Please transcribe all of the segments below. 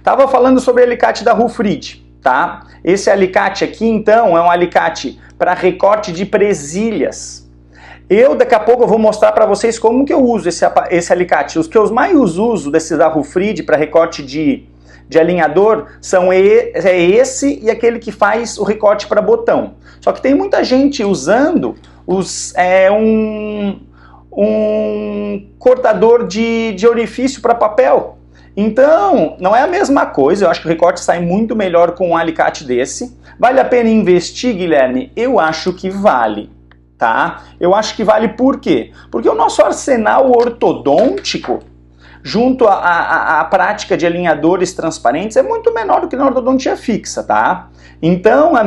Tava falando sobre o alicate da Rufrid, tá? Esse alicate aqui, então, é um alicate para recorte de presilhas. Daqui a pouco, eu vou mostrar para vocês como que eu uso esse alicate. Os que eu mais uso desse da Rufrid para recorte de alinhador são esse e aquele que faz o recorte para botão. Só que tem muita gente usando um cortador de orifício para papel. Então, não é a mesma coisa. Eu acho que o recorte sai muito melhor com um alicate desse. Vale a pena investir, Guilherme? Eu acho que vale, tá? Eu acho que vale por quê? Porque o nosso arsenal ortodôntico, junto à prática de alinhadores transparentes, é muito menor do que na ortodontia fixa, tá? Então, a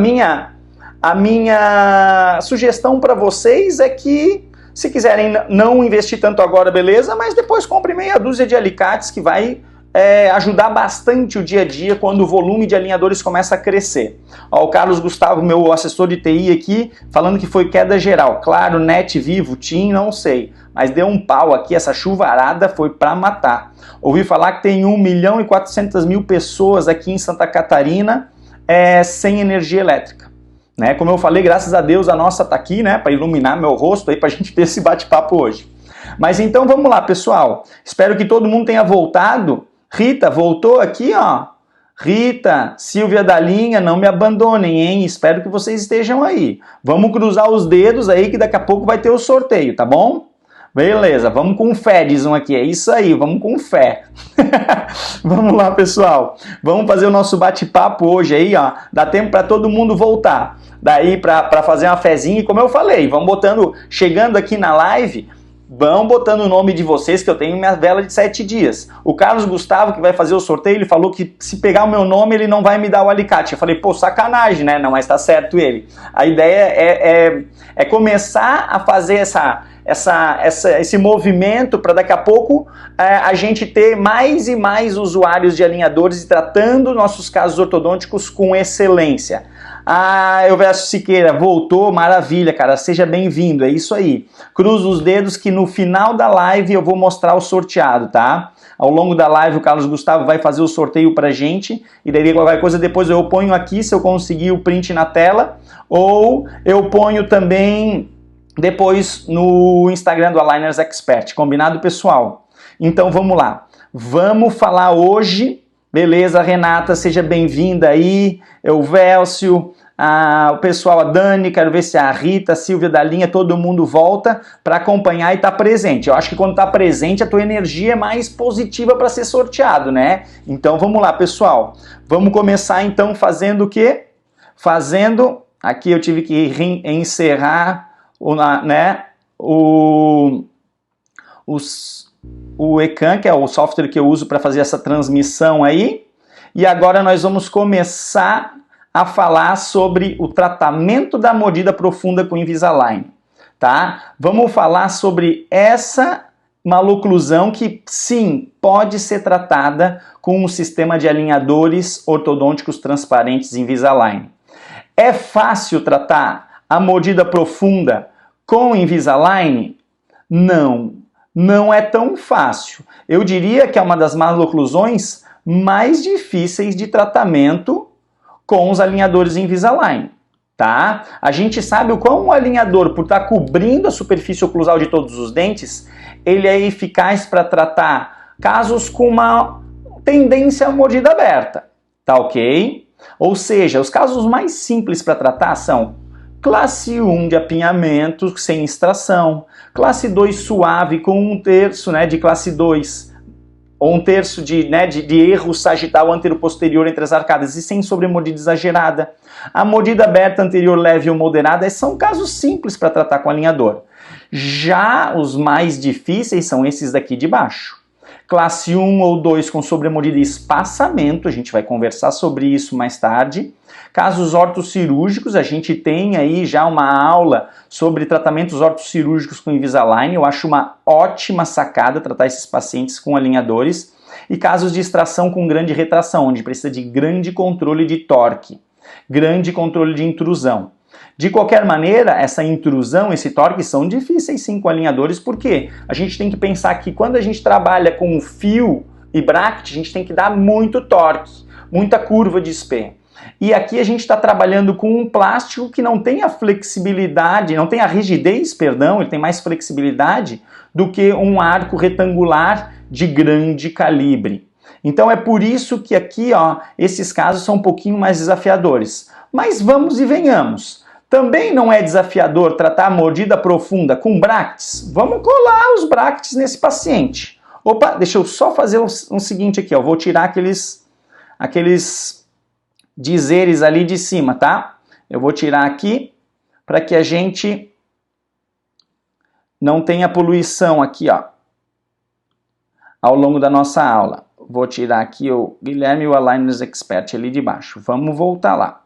minha sugestão para vocês é que, se quiserem não investir tanto agora, beleza, mas depois compre meia dúzia de alicates que vai ajudar bastante o dia a dia quando o volume de alinhadores começa a crescer. Ó, o Carlos Gustavo, meu assessor de TI aqui, falando que foi queda geral. Claro, Net, Vivo, TIM, não sei. Mas deu um pau aqui, essa chuvarada foi pra matar. Ouvi falar que tem 1.400.000 pessoas aqui em Santa Catarina sem energia elétrica. Né? Como eu falei, graças a Deus a nossa tá aqui, né, para iluminar meu rosto aí, pra gente ter esse bate-papo hoje. Mas então vamos lá, pessoal. Espero que todo mundo tenha voltado. Rita, voltou aqui, ó. Rita, Silvia da Linha, não me abandonem, hein? Espero que vocês estejam aí. Vamos cruzar os dedos aí que daqui a pouco vai ter o sorteio, tá bom? Beleza, vamos com fé, diz um aqui. É isso aí, vamos com fé. Vamos lá, pessoal. Vamos fazer o nosso bate-papo hoje aí, ó. Dá tempo para todo mundo voltar. Daí para fazer uma fezinha, e como eu falei, vamos botando, chegando aqui na live, vão botando o nome de vocês, que eu tenho minha vela de 7 dias. O Carlos Gustavo, que vai fazer o sorteio, ele falou que se pegar o meu nome, ele não vai me dar o alicate. Eu falei, pô, sacanagem, né? Não, mas tá certo ele. A ideia é começar a fazer esse movimento para daqui a pouco a gente ter mais e mais usuários de alinhadores e tratando nossos casos ortodônticos com excelência. Elvésio Siqueira, voltou, maravilha, cara, seja bem-vindo, é isso aí. Cruza os dedos que no final da live eu vou mostrar o sorteado, tá? Ao longo da live o Carlos Gustavo vai fazer o sorteio pra gente, e daí qualquer coisa depois eu ponho aqui, se eu conseguir o print na tela, ou eu ponho também depois no Instagram do Aligners Expert, combinado, pessoal? Então vamos lá, vamos falar hoje. Beleza, Renata, seja bem-vinda aí, Elvésio, o pessoal, a Dani, quero ver se a Rita, a Silvia da Linha, todo mundo volta para acompanhar e estar presente. Eu acho que quando está presente a tua energia é mais positiva para ser sorteado, né? Então vamos lá, pessoal. Vamos começar então fazendo o quê? Aqui eu tive que encerrar o Ecan, que é o software que eu uso para fazer essa transmissão aí. E agora nós vamos começar a falar sobre o tratamento da mordida profunda com Invisalign, tá? Vamos falar sobre essa maloclusão que, sim, pode ser tratada com um sistema de alinhadores ortodônticos transparentes Invisalign. É fácil tratar a mordida profunda com Invisalign? Não é tão fácil. Eu diria que é uma das maloclusões mais difíceis de tratamento com os alinhadores Invisalign, tá? A gente sabe o quão um alinhador, por estar cobrindo a superfície oclusal de todos os dentes, ele é eficaz para tratar casos com uma tendência à mordida aberta, tá ok? Ou seja, os casos mais simples para tratar são classe 1 de apinhamento sem extração, classe 2 suave com 1/3, né, de classe 2, ou 1/3 de erro sagital anteroposterior entre as arcadas e sem sobremordida exagerada. A mordida aberta anterior leve ou moderada são casos simples para tratar com alinhador. Já os mais difíceis são esses daqui de baixo. Classe 1 ou 2 com sobremordida e espaçamento, a gente vai conversar sobre isso mais tarde. Casos ortocirúrgicos, a gente tem aí já uma aula sobre tratamentos ortocirúrgicos com Invisalign. Eu acho uma ótima sacada tratar esses pacientes com alinhadores. E casos de extração com grande retração, onde precisa de grande controle de torque, grande controle de intrusão. De qualquer maneira, essa intrusão, esse torque são difíceis sim com alinhadores, porque a gente tem que pensar que quando a gente trabalha com o fio e bracket, a gente tem que dar muito torque, muita curva de SP. E aqui a gente está trabalhando com um plástico que não tem a flexibilidade, não tem a rigidez, perdão, ele tem mais flexibilidade do que um arco retangular de grande calibre. Então é por isso que aqui, ó, esses casos são um pouquinho mais desafiadores. Mas vamos e venhamos. Também não é desafiador tratar a mordida profunda com brackets? Vamos colar os brackets nesse paciente. Opa, deixa eu só fazer um seguinte aqui, ó. Vou tirar aqueles dizeres ali de cima, tá? Eu vou tirar aqui para que a gente não tenha poluição aqui, ó, ao longo da nossa aula. Vou tirar aqui o Guilherme e o Aligners Expert ali de baixo. Vamos voltar lá.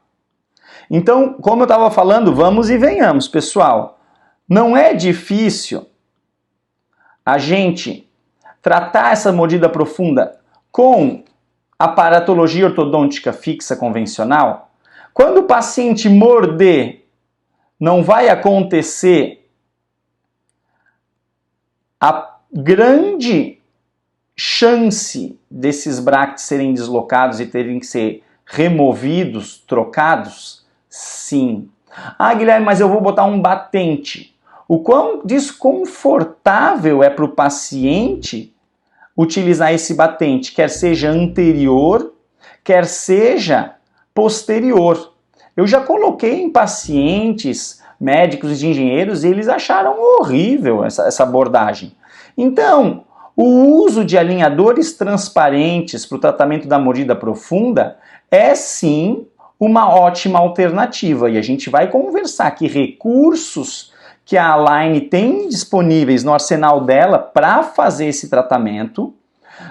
Então, como eu estava falando, vamos e venhamos, pessoal. Não é difícil a gente tratar essa mordida profunda com aparatologia ortodôntica fixa convencional. Quando o paciente morder, não vai acontecer a grande chance desses brackets serem deslocados e terem que ser removidos, trocados? Sim. Ah, Guilherme, mas eu vou botar um batente. O quão desconfortável é para o paciente utilizar esse batente, quer seja anterior, quer seja posterior. Eu já coloquei em pacientes médicos e engenheiros e eles acharam horrível essa abordagem. Então, o uso de alinhadores transparentes para o tratamento da mordida profunda é sim uma ótima alternativa. E a gente vai conversar que recursos que a Align tem disponíveis no arsenal dela para fazer esse tratamento,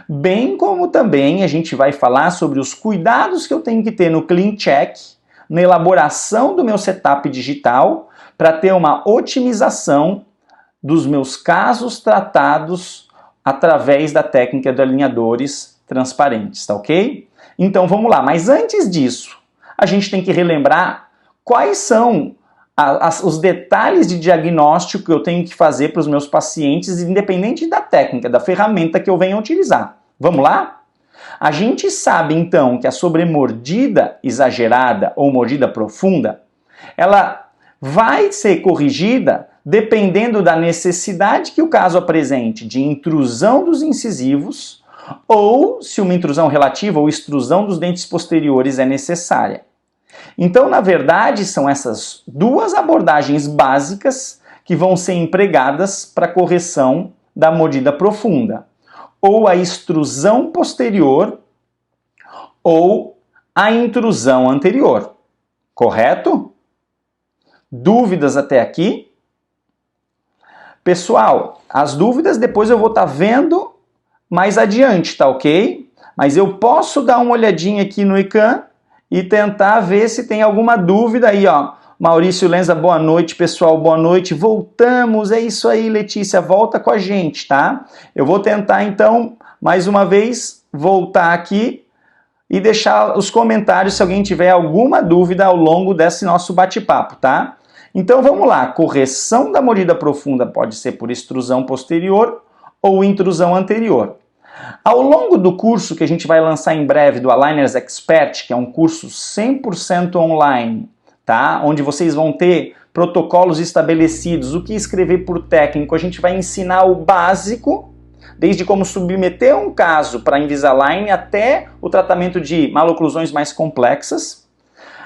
bem como também a gente vai falar sobre os cuidados que eu tenho que ter no Clean Check, na elaboração do meu setup digital, para ter uma otimização dos meus casos tratados através da técnica de alinhadores transparentes, tá ok? Então vamos lá, mas antes disso, a gente tem que relembrar quais são os detalhes de diagnóstico que eu tenho que fazer para os meus pacientes, independente da técnica, da ferramenta que eu venha utilizar. Vamos lá? A gente sabe então que a sobremordida exagerada ou mordida profunda, ela vai ser corrigida dependendo da necessidade que o caso apresente de intrusão dos incisivos ou se uma intrusão relativa ou extrusão dos dentes posteriores é necessária. Então, na verdade, são essas duas abordagens básicas que vão ser empregadas para a correção da mordida profunda. Ou a extrusão posterior ou a intrusão anterior. Correto? Dúvidas até aqui? Pessoal, as dúvidas depois eu vou estar vendo mais adiante, tá ok? Mas eu posso dar uma olhadinha aqui no ICANN e tentar ver se tem alguma dúvida aí, ó. Maurício Lenza, boa noite, pessoal, boa noite. Voltamos, é isso aí, Letícia, volta com a gente, tá? Eu vou tentar, então, mais uma vez, voltar aqui e deixar os comentários se alguém tiver alguma dúvida ao longo desse nosso bate-papo, tá? Então vamos lá, correção da mordida profunda pode ser por extrusão posterior ou intrusão anterior. Ao longo do curso que a gente vai lançar em breve do Aligners Expert, que é um curso 100% online, tá? Onde vocês vão ter protocolos estabelecidos, o que escrever por técnico, a gente vai ensinar o básico, desde como submeter um caso para Invisalign até o tratamento de maloclusões mais complexas.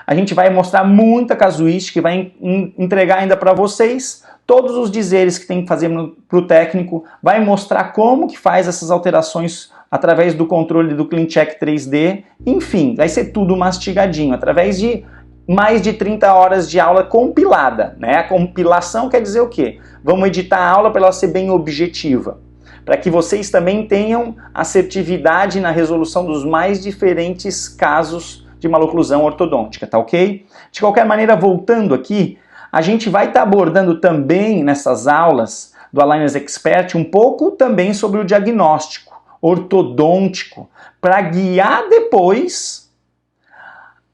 A gente vai mostrar muita casuística e vai entregar ainda para vocês todos os dizeres que tem que fazer para o técnico, vai mostrar como que faz essas alterações através do controle do Clean Check 3D, enfim, vai ser tudo mastigadinho, através de mais de 30 horas de aula compilada, né? A compilação quer dizer o quê? Vamos editar a aula para ela ser bem objetiva, para que vocês também tenham assertividade na resolução dos mais diferentes casos de maloclusão ortodôntica, tá ok? De qualquer maneira, voltando aqui, a gente vai estar abordando também nessas aulas do Aligners Expert um pouco também sobre o diagnóstico ortodôntico, para guiar depois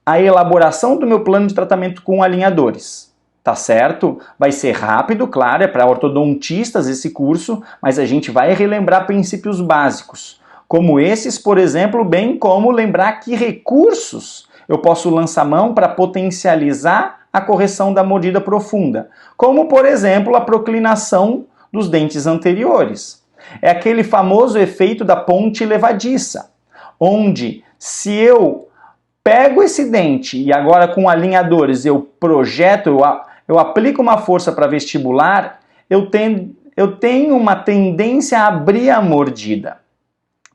a elaboração do meu plano de tratamento com alinhadores. Tá certo? Vai ser rápido, claro, é para ortodontistas esse curso, mas a gente vai relembrar princípios básicos, como esses, por exemplo, bem como lembrar que recursos eu posso lançar mão para potencializar a correção da mordida profunda, como, por exemplo, a proclinação dos dentes anteriores. É aquele famoso efeito da ponte levadiça, onde se eu pego esse dente e agora com alinhadores eu projeto, eu aplico uma força para vestibular, eu tenho uma tendência a abrir a mordida.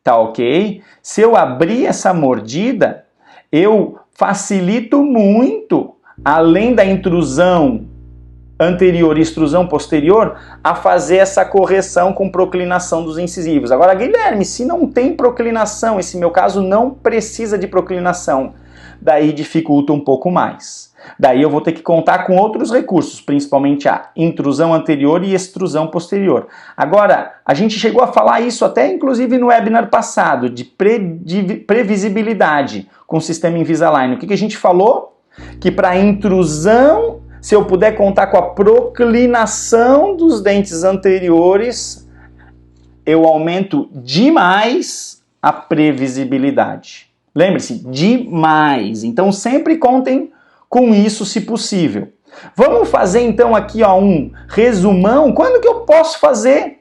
Tá ok? Se eu abrir essa mordida, eu facilito muito, além da intrusão anterior e extrusão posterior, a fazer essa correção com proclinação dos incisivos. Agora, Guilherme, se não tem proclinação, esse meu caso não precisa de proclinação, daí dificulta um pouco mais. Daí eu vou ter que contar com outros recursos, principalmente a intrusão anterior e extrusão posterior. Agora, a gente chegou a falar isso até inclusive no webinar passado, de previsibilidade com o sistema Invisalign. O que a gente falou? Que para intrusão, se eu puder contar com a proclinação dos dentes anteriores, eu aumento demais a previsibilidade. Lembre-se, demais. Então sempre contem com isso, se possível. Vamos fazer então aqui um resumão. Quando que eu posso fazer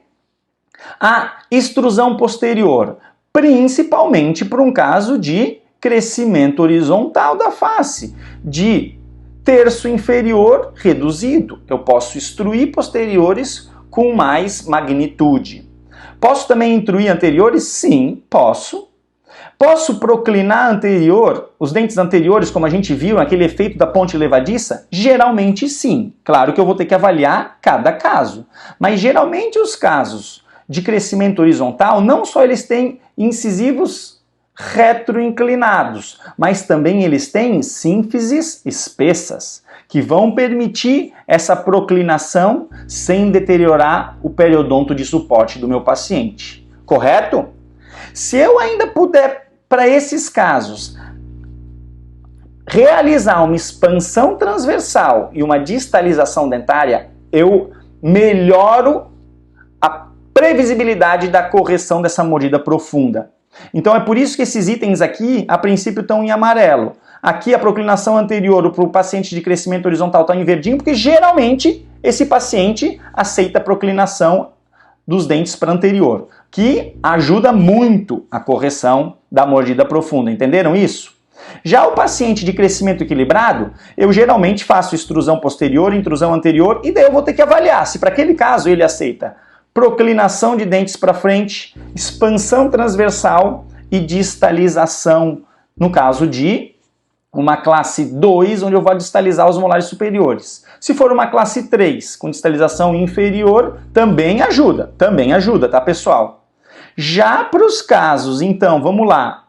a extrusão posterior? Principalmente para um caso de crescimento horizontal da face, de terço inferior reduzido. Eu posso extruir posteriores com mais magnitude. Posso também intruir anteriores? Sim, posso. Posso proclinar anterior, os dentes anteriores, como a gente viu, aquele efeito da ponte levadiça? Geralmente sim. Claro que eu vou ter que avaliar cada caso. Mas geralmente os casos de crescimento horizontal, não só eles têm incisivos retroinclinados, mas também eles têm sínfises espessas, que vão permitir essa proclinação sem deteriorar o periodonto de suporte do meu paciente. Correto? Se eu ainda puder, para esses casos, realizar uma expansão transversal e uma distalização dentária, eu melhoro a previsibilidade da correção dessa mordida profunda. Então é por isso que esses itens aqui, a princípio, estão em amarelo. Aqui a proclinação anterior para o paciente de crescimento horizontal está em verdinho, porque geralmente esse paciente aceita a proclinação dos dentes para anterior, que ajuda muito a correção da mordida profunda. Entenderam isso? Já o paciente de crescimento equilibrado, eu geralmente faço extrusão posterior, intrusão anterior, e daí eu vou ter que avaliar se para aquele caso ele aceita proclinação de dentes para frente, expansão transversal e distalização, no caso de uma classe 2, onde eu vou distalizar os molares superiores. Se for uma classe 3, com distalização inferior, também ajuda, tá, pessoal? Já para os casos, então, vamos lá,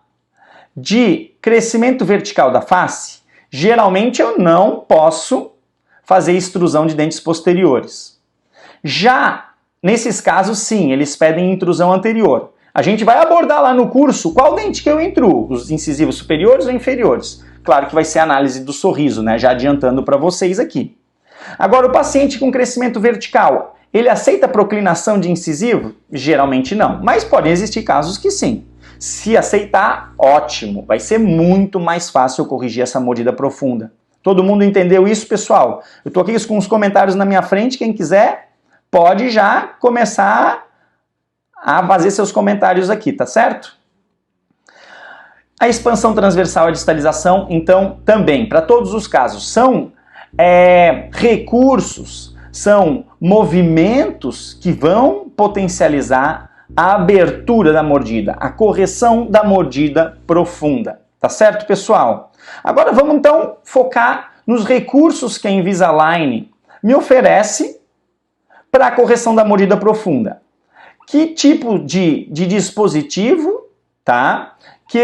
de crescimento vertical da face, geralmente eu não posso fazer extrusão de dentes posteriores. Já nesses casos, sim, eles pedem intrusão anterior. A gente vai abordar lá no curso qual dente que eu intruo, os incisivos superiores ou inferiores. Claro que vai ser a análise do sorriso, né? Já adiantando para vocês aqui. Agora, o paciente com crescimento vertical, ele aceita proclinação de incisivo? Geralmente não, mas podem existir casos que sim. Se aceitar, ótimo, vai ser muito mais fácil eu corrigir essa mordida profunda. Todo mundo entendeu isso, pessoal? Eu estou aqui com os comentários na minha frente, quem quiser pode já começar a fazer seus comentários aqui, tá certo? A expansão transversal e a distalização, então, também, para todos os casos, são recursos, são movimentos que vão potencializar a abertura da mordida, a correção da mordida profunda. Tá certo, pessoal? Agora vamos, então, focar nos recursos que a Invisalign me oferece para a correção da mordida profunda. Que tipo de dispositivo, tá? Que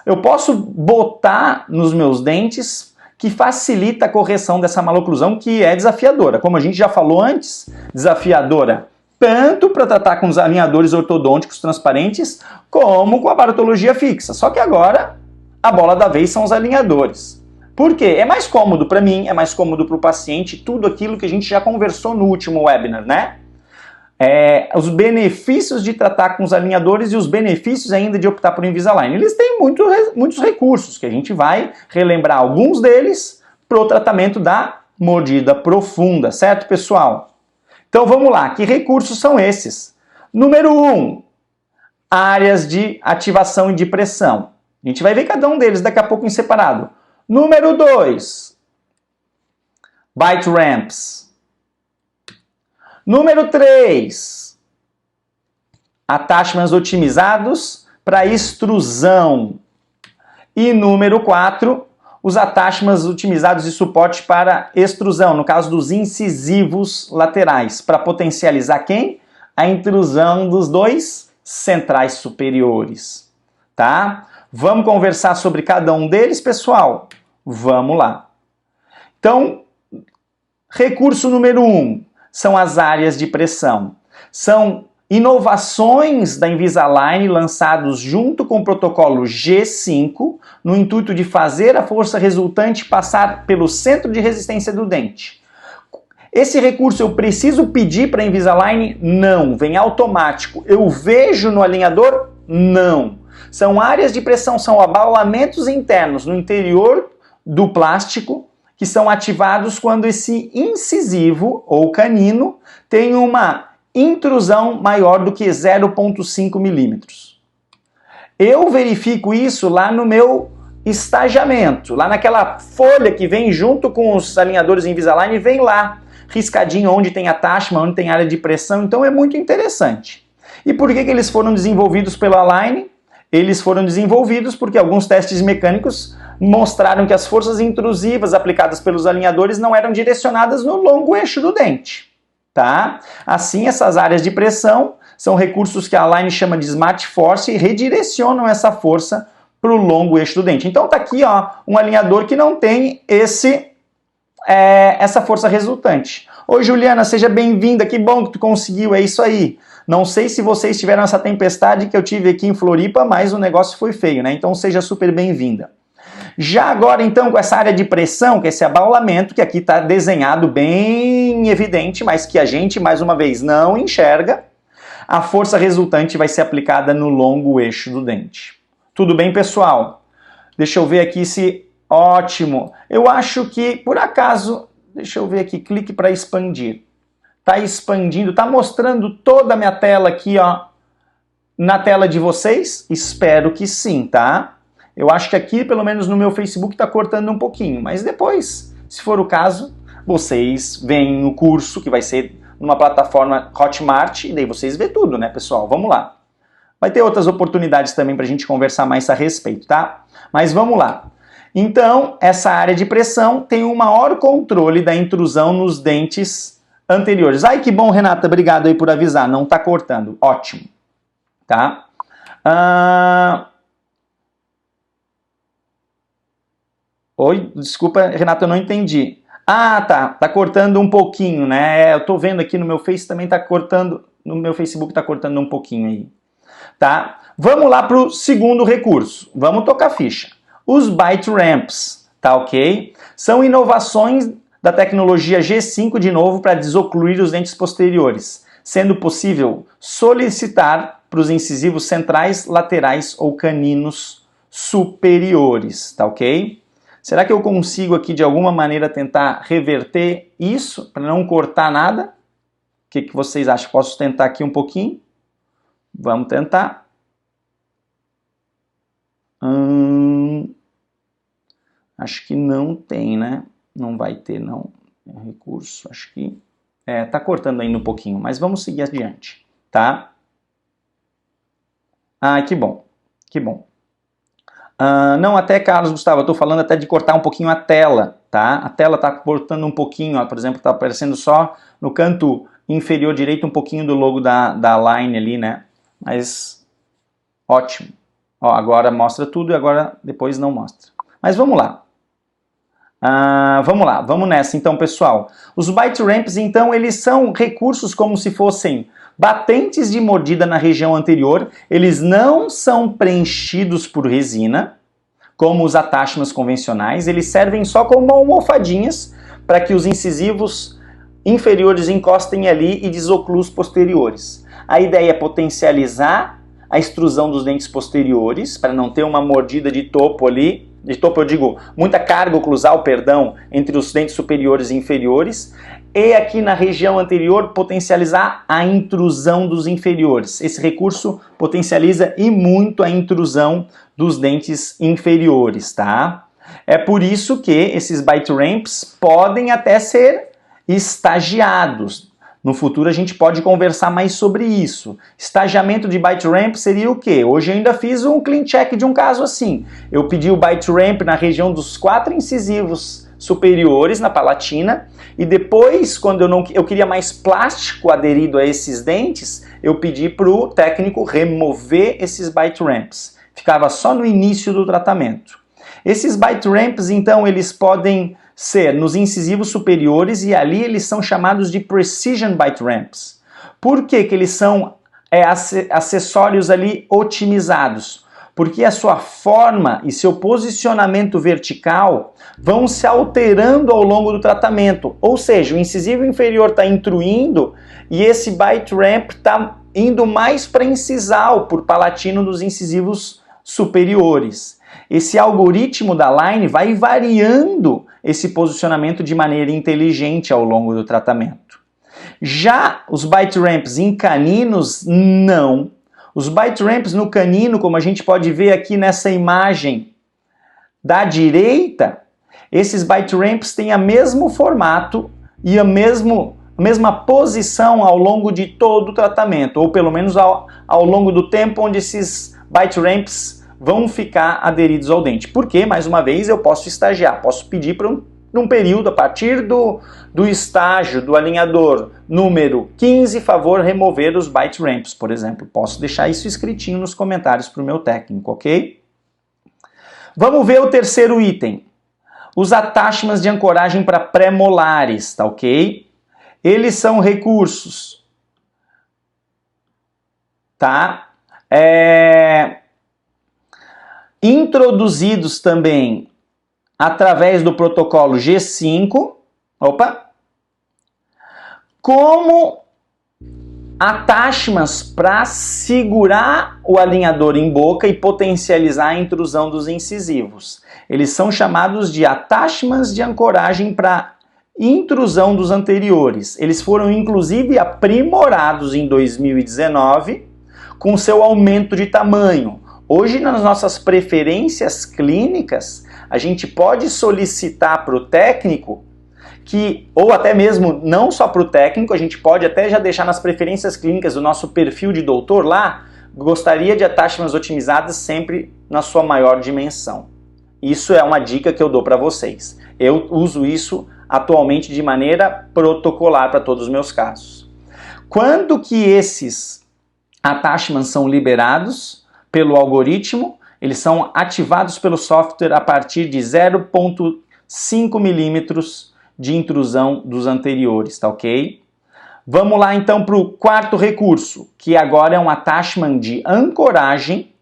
eu posso botar nos meus dentes que facilita a correção dessa maloclusão que é desafiadora. Como a gente já falou antes, desafiadora tanto para tratar com os alinhadores ortodônticos transparentes, como com a parontologia fixa. Só que agora a bola da vez são os alinhadores. Por quê? É mais cômodo para mim, é mais cômodo para o paciente, tudo aquilo que a gente já conversou no último webinar, né? os benefícios de tratar com os alinhadores e os benefícios ainda de optar por Invisalign. Eles têm muitos recursos, que a gente vai relembrar alguns deles para o tratamento da mordida profunda, certo, pessoal? Então vamos lá, que recursos são esses? Número 1, áreas de ativação e de pressão. A gente vai ver cada um deles daqui a pouco em separado. Número 2, bite ramps. Número 3, attachments otimizados para extrusão. E número 4, os attachments otimizados de suporte para extrusão, no caso dos incisivos laterais, para potencializar quem? A intrusão dos dois centrais superiores, tá? Vamos conversar sobre cada um deles, pessoal? Vamos lá. Então, recurso número 1 são as áreas de pressão. São inovações da Invisalign lançados junto com o protocolo G5 no intuito de fazer a força resultante passar pelo centro de resistência do dente. Esse recurso eu preciso pedir para a Invisalign? Não, vem automático. Eu vejo no alinhador? Não. São áreas de pressão, são abaulamentos internos no interior do plástico que são ativados quando esse incisivo ou canino tem uma intrusão maior do que 0,5 milímetros. Eu verifico isso lá no meu estagiamento, lá naquela folha que vem junto com os alinhadores Invisalign, vem lá, riscadinho onde tem attachment, onde tem área de pressão, então é muito interessante. E por que eles foram desenvolvidos pela Align? Eles foram desenvolvidos porque alguns testes mecânicos mostraram que as forças intrusivas aplicadas pelos alinhadores não eram direcionadas no longo eixo do dente. Tá? Assim, essas áreas de pressão são recursos que a Align chama de Smart Force e redirecionam essa força para o longo eixo do dente. Então tá aqui ó, um alinhador que não tem essa força resultante. Oi Juliana, seja bem-vinda, que bom que tu conseguiu, é isso aí. Não sei se vocês tiveram essa tempestade que eu tive aqui em Floripa, mas o negócio foi feio, né? Então seja super bem-vinda. Já agora, então, com essa área de pressão, que é esse abaulamento, que aqui está desenhado bem evidente, mas que a gente, mais uma vez, não enxerga, a força resultante vai ser aplicada no longo eixo do dente. Tudo bem, pessoal? Deixa eu ver aqui se... Ótimo! Eu acho que, por acaso, deixa eu ver aqui, clique para expandir. Está expandindo, está mostrando toda a minha tela aqui, ó, na tela de vocês? Espero que sim, tá? Eu acho que aqui, pelo menos no meu Facebook, está cortando um pouquinho, mas depois, se for o caso, vocês veem o curso, que vai ser numa plataforma Hotmart, e daí vocês vê tudo, né, pessoal? Vamos lá. Vai ter outras oportunidades também para a gente conversar mais a respeito, tá? Mas vamos lá. Então, essa área de pressão tem um maior controle da intrusão nos dentes anteriores. Ai, que bom, Renata, obrigado aí por avisar, não está cortando. Ótimo, tá? Oi, desculpa, Renata, eu não entendi. Ah, tá cortando um pouquinho, né? Eu tô vendo aqui no meu Face também tá cortando, no meu Facebook tá cortando um pouquinho aí, tá? Vamos lá pro segundo recurso, vamos tocar ficha. Os bite ramps, tá ok? São inovações da tecnologia G5 de novo para desocluir os dentes posteriores, sendo possível solicitar para os incisivos centrais, laterais ou caninos superiores, tá ok? Será que eu consigo aqui de alguma maneira tentar reverter isso para não cortar nada? O que vocês acham? Posso tentar aqui um pouquinho? Vamos tentar. Acho que não tem, né? Não vai ter, não. É recurso, acho que... tá cortando ainda um pouquinho, mas vamos seguir adiante, tá? Ah, que bom, que bom. Não, até, Carlos Gustavo, eu tô falando até de cortar um pouquinho a tela, tá? A tela tá cortando um pouquinho, ó, por exemplo, tá aparecendo só no canto inferior direito um pouquinho do logo da Align ali, né? Mas, ótimo. Ó, agora mostra tudo e agora depois não mostra. Mas vamos lá. Vamos nessa então, pessoal. Os bite ramps, então, eles são recursos como se fossem batentes de mordida na região anterior. Eles não são preenchidos por resina, como os attachments convencionais. Eles servem só como almofadinhas para que os incisivos inferiores encostem ali e desocluam os posteriores. A ideia é potencializar a extrusão dos dentes posteriores, para não ter uma mordida de topo ali, de topo eu digo, muita carga oclusal, perdão, entre os dentes superiores e inferiores, e aqui na região anterior potencializar a intrusão dos inferiores. Esse recurso potencializa e muito a intrusão dos dentes inferiores, tá? É por isso que esses bite ramps podem até ser estagiados. No futuro a gente pode conversar mais sobre isso. Estagiamento de bite ramp seria o quê? Hoje eu ainda fiz um clean check de um caso assim. Eu pedi o bite ramp na região dos 4 incisivos superiores na palatina e depois, quando eu queria mais plástico aderido a esses dentes, eu pedi para o técnico remover esses bite ramps. Ficava só no início do tratamento. Esses bite ramps, então, eles podem ser nos incisivos superiores e ali eles são chamados de precision bite ramps. Por que que eles são acessórios ali otimizados? Porque a sua forma e seu posicionamento vertical vão se alterando ao longo do tratamento. Ou seja, o incisivo inferior está intruindo e esse bite ramp está indo mais para incisal por palatino dos incisivos superiores. Esse algoritmo da Line vai variando esse posicionamento de maneira inteligente ao longo do tratamento. Já os bite ramps em caninos, não. Os bite ramps no canino, como a gente pode ver aqui nessa imagem da direita, esses bite ramps têm o mesmo formato e a mesma posição ao longo de todo o tratamento, ou pelo menos ao longo do tempo onde esses bite ramps vão ficar aderidos ao dente. Porque, mais uma vez, eu posso estagiar, posso pedir para um período, a partir do estágio do alinhador número 15, favor remover os bite ramps, por exemplo. Posso deixar isso escritinho nos comentários para o meu técnico, ok? Vamos ver o terceiro item. Os attachments de ancoragem para pré-molares, tá ok? Eles são recursos, tá? Introduzidos também através do protocolo G5, como attachments para segurar o alinhador em boca e potencializar a intrusão dos incisivos. Eles são chamados de attachments de ancoragem para intrusão dos anteriores. Eles foram inclusive aprimorados em 2019 com seu aumento de tamanho. Hoje, nas nossas preferências clínicas, a gente pode solicitar para o técnico ou até mesmo não só para o técnico, a gente pode até já deixar nas preferências clínicas do nosso perfil de doutor lá, gostaria de attachments otimizadas sempre na sua maior dimensão. Isso é uma dica que eu dou para vocês. Eu uso isso atualmente de maneira protocolar para todos os meus casos. Quando que esses attachments são liberados pelo algoritmo? Eles são ativados pelo software a partir de 0,5 milímetros de intrusão dos anteriores, tá ok? Vamos lá então para o quarto recurso, que agora é um attachment de ancoragem,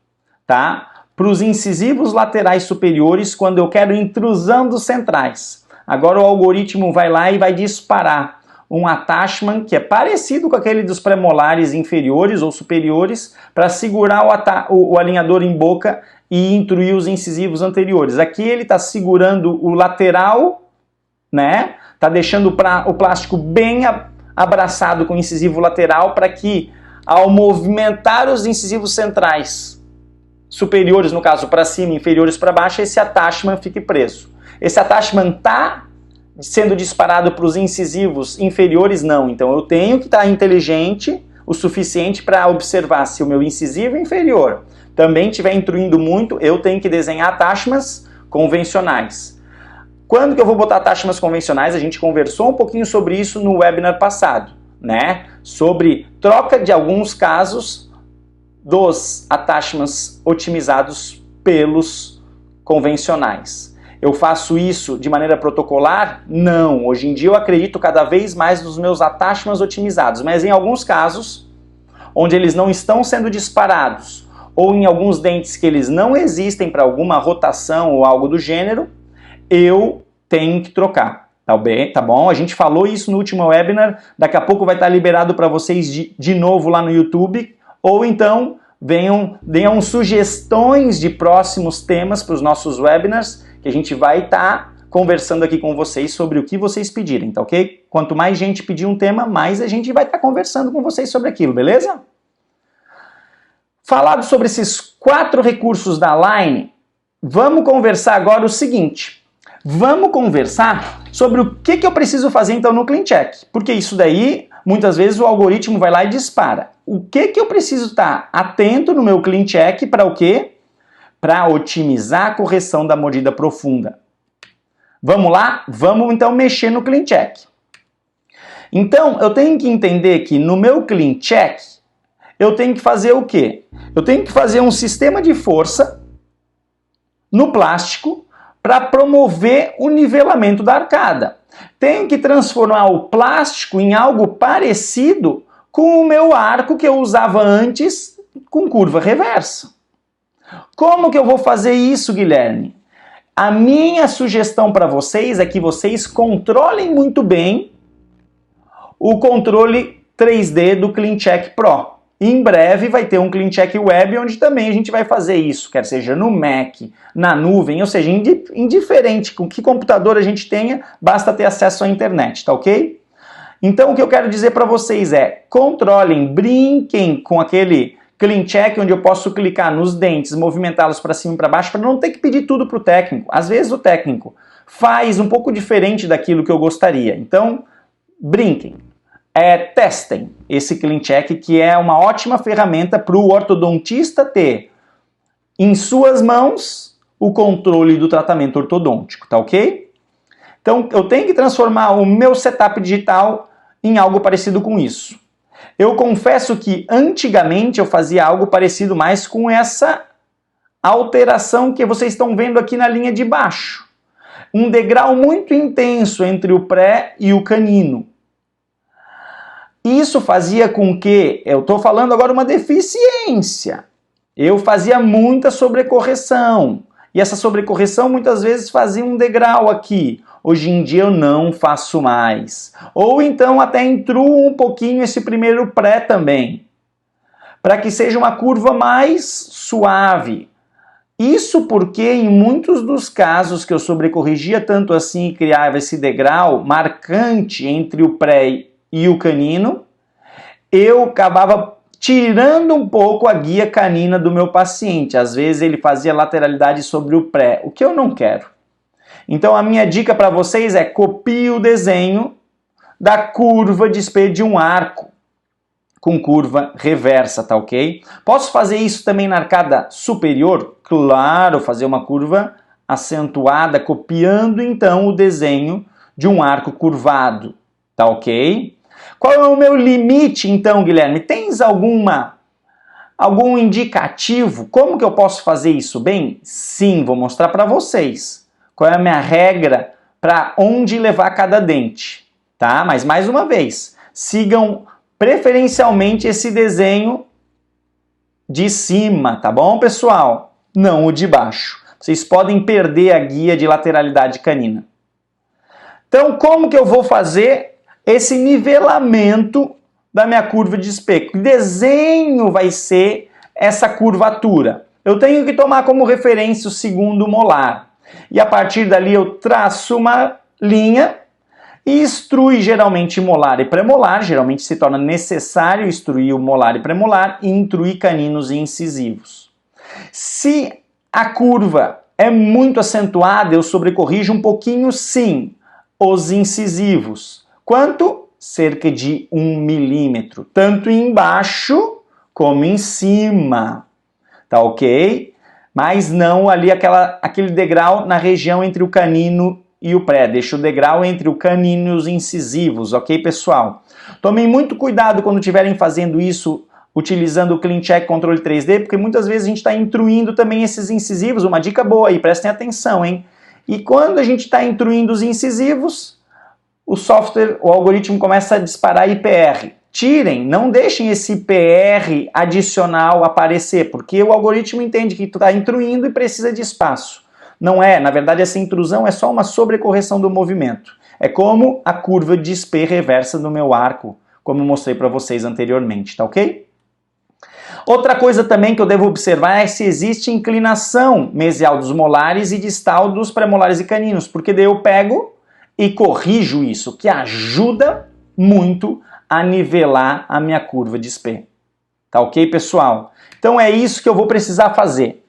tá? Para os incisivos laterais superiores quando eu quero intrusão dos centrais. Agora o algoritmo vai lá e vai disparar um attachment que é parecido com aquele dos premolares inferiores ou superiores para segurar o alinhador em boca e intruir os incisivos anteriores. Aqui ele está segurando o lateral, né? Tá deixando o plástico bem abraçado com o incisivo lateral para que, ao movimentar os incisivos centrais superiores, no caso para cima, inferiores para baixo, esse attachment fique preso. Esse attachment está sendo disparado para os incisivos inferiores? Não. Então eu tenho que estar inteligente o suficiente para observar se o meu incisivo inferior também estiver intruindo muito, eu tenho que desenhar attachments convencionais. Quando que eu vou botar attachments convencionais? A gente conversou um pouquinho sobre isso no webinar passado, né? Sobre troca de alguns casos dos attachments otimizados pelos convencionais. Eu faço isso de maneira protocolar? Não. Hoje em dia eu acredito cada vez mais nos meus attachments otimizados, mas em alguns casos, onde eles não estão sendo disparados, ou em alguns dentes que eles não existem para alguma rotação ou algo do gênero, eu tenho que trocar. Tá bom? A gente falou isso no último webinar, daqui a pouco vai estar liberado para vocês de novo lá no YouTube, ou então deem sugestões de próximos temas para os nossos webinars, que a gente vai estar conversando aqui com vocês sobre o que vocês pedirem, tá ok? Quanto mais gente pedir um tema, mais a gente vai estar conversando com vocês sobre aquilo, beleza? Falado sobre esses 4 recursos da Line, vamos conversar agora o seguinte. Vamos conversar sobre o que eu preciso fazer então no CleanCheck, porque isso daí, muitas vezes o algoritmo vai lá e dispara. O que eu preciso estar atento no meu CleanCheck para o quê? Para otimizar a correção da mordida profunda. Vamos lá? Vamos então mexer no CleanCheck. Então, eu tenho que entender que no meu CleanCheck, eu tenho que fazer o quê? Eu tenho que fazer um sistema de força no plástico para promover o nivelamento da arcada. Tenho que transformar o plástico em algo parecido com o meu arco que eu usava antes com curva reversa. Como que eu vou fazer isso, Guilherme? A minha sugestão para vocês é que vocês controlem muito bem o controle 3D do CleanCheck Pro. Em breve vai ter um CleanCheck Web onde também a gente vai fazer isso, quer seja no Mac, na nuvem, ou seja, indiferente com que computador a gente tenha, basta ter acesso à internet, tá ok? Então o que eu quero dizer para vocês é, controlem, brinquem com aquele CleanCheck onde eu posso clicar nos dentes, movimentá-los para cima e para baixo, para não ter que pedir tudo para o técnico. Às vezes o técnico faz um pouco diferente daquilo que eu gostaria. Então, brinquem. Testem esse CleanCheck, que é uma ótima ferramenta para o ortodontista ter em suas mãos o controle do tratamento ortodôntico, tá ok? Então, eu tenho que transformar o meu setup digital em algo parecido com isso. Eu confesso que antigamente eu fazia algo parecido mais com essa alteração que vocês estão vendo aqui na linha de baixo. Um degrau muito intenso entre o pré e o canino. Isso fazia com que, eu estou falando agora uma deficiência, eu fazia muita sobrecorreção. E essa sobrecorreção muitas vezes fazia um degrau aqui. Hoje em dia eu não faço mais. Ou então até intruo um pouquinho esse primeiro pré também, para que seja uma curva mais suave. Isso porque em muitos dos casos que eu sobrecorrigia tanto assim e criava esse degrau marcante entre o pré e o canino, eu acabava tirando um pouco a guia canina do meu paciente. Às vezes ele fazia lateralidade sobre o pré, o que eu não quero. Então a minha dica para vocês é copie o desenho da curva de espelho de um arco com curva reversa, tá ok? Posso fazer isso também na arcada superior? Claro, fazer uma curva acentuada, copiando então o desenho de um arco curvado, tá ok? Qual é o meu limite então, Guilherme? Tens algum indicativo? Como que eu posso fazer isso bem? Sim, vou mostrar para vocês. Qual é a minha regra para onde levar cada dente, tá? Mas mais uma vez, sigam preferencialmente esse desenho de cima, tá bom, pessoal? Não o de baixo. Vocês podem perder a guia de lateralidade canina. Então, como que eu vou fazer esse nivelamento da minha curva de espelho? Que desenho vai ser essa curvatura? Eu tenho que tomar como referência o segundo molar. E a partir dali eu traço uma linha e extrui geralmente molar e premolar. Geralmente se torna necessário extruir o molar e premolar e intruir caninos e incisivos. Se a curva é muito acentuada, eu sobrecorrijo um pouquinho sim os incisivos. Quanto? Cerca de 1 milímetro, tanto embaixo como em cima, tá ok? Mas não ali aquele degrau na região entre o canino e o pré. Deixa o degrau entre o canino e os incisivos, ok, pessoal? Tomem muito cuidado quando estiverem fazendo isso, utilizando o CleanCheck Controle 3D, porque muitas vezes a gente está intruindo também esses incisivos. Uma dica boa aí, prestem atenção, hein? E quando a gente está intruindo os incisivos, o software, o algoritmo começa a disparar IPR. Tirem, não deixem esse IPR adicional aparecer, porque o algoritmo entende que tu está intruindo e precisa de espaço. Não é, na verdade essa intrusão é só uma sobrecorreção do movimento. É como a curva de Spee reversa do meu arco, como eu mostrei para vocês anteriormente, tá ok? Outra coisa também que eu devo observar é se existe inclinação mesial dos molares e distal dos premolares e caninos, porque daí eu pego e corrijo isso, que ajuda muito a nivelar a minha curva de Spee. Tá ok, pessoal? Então é isso que eu vou precisar fazer,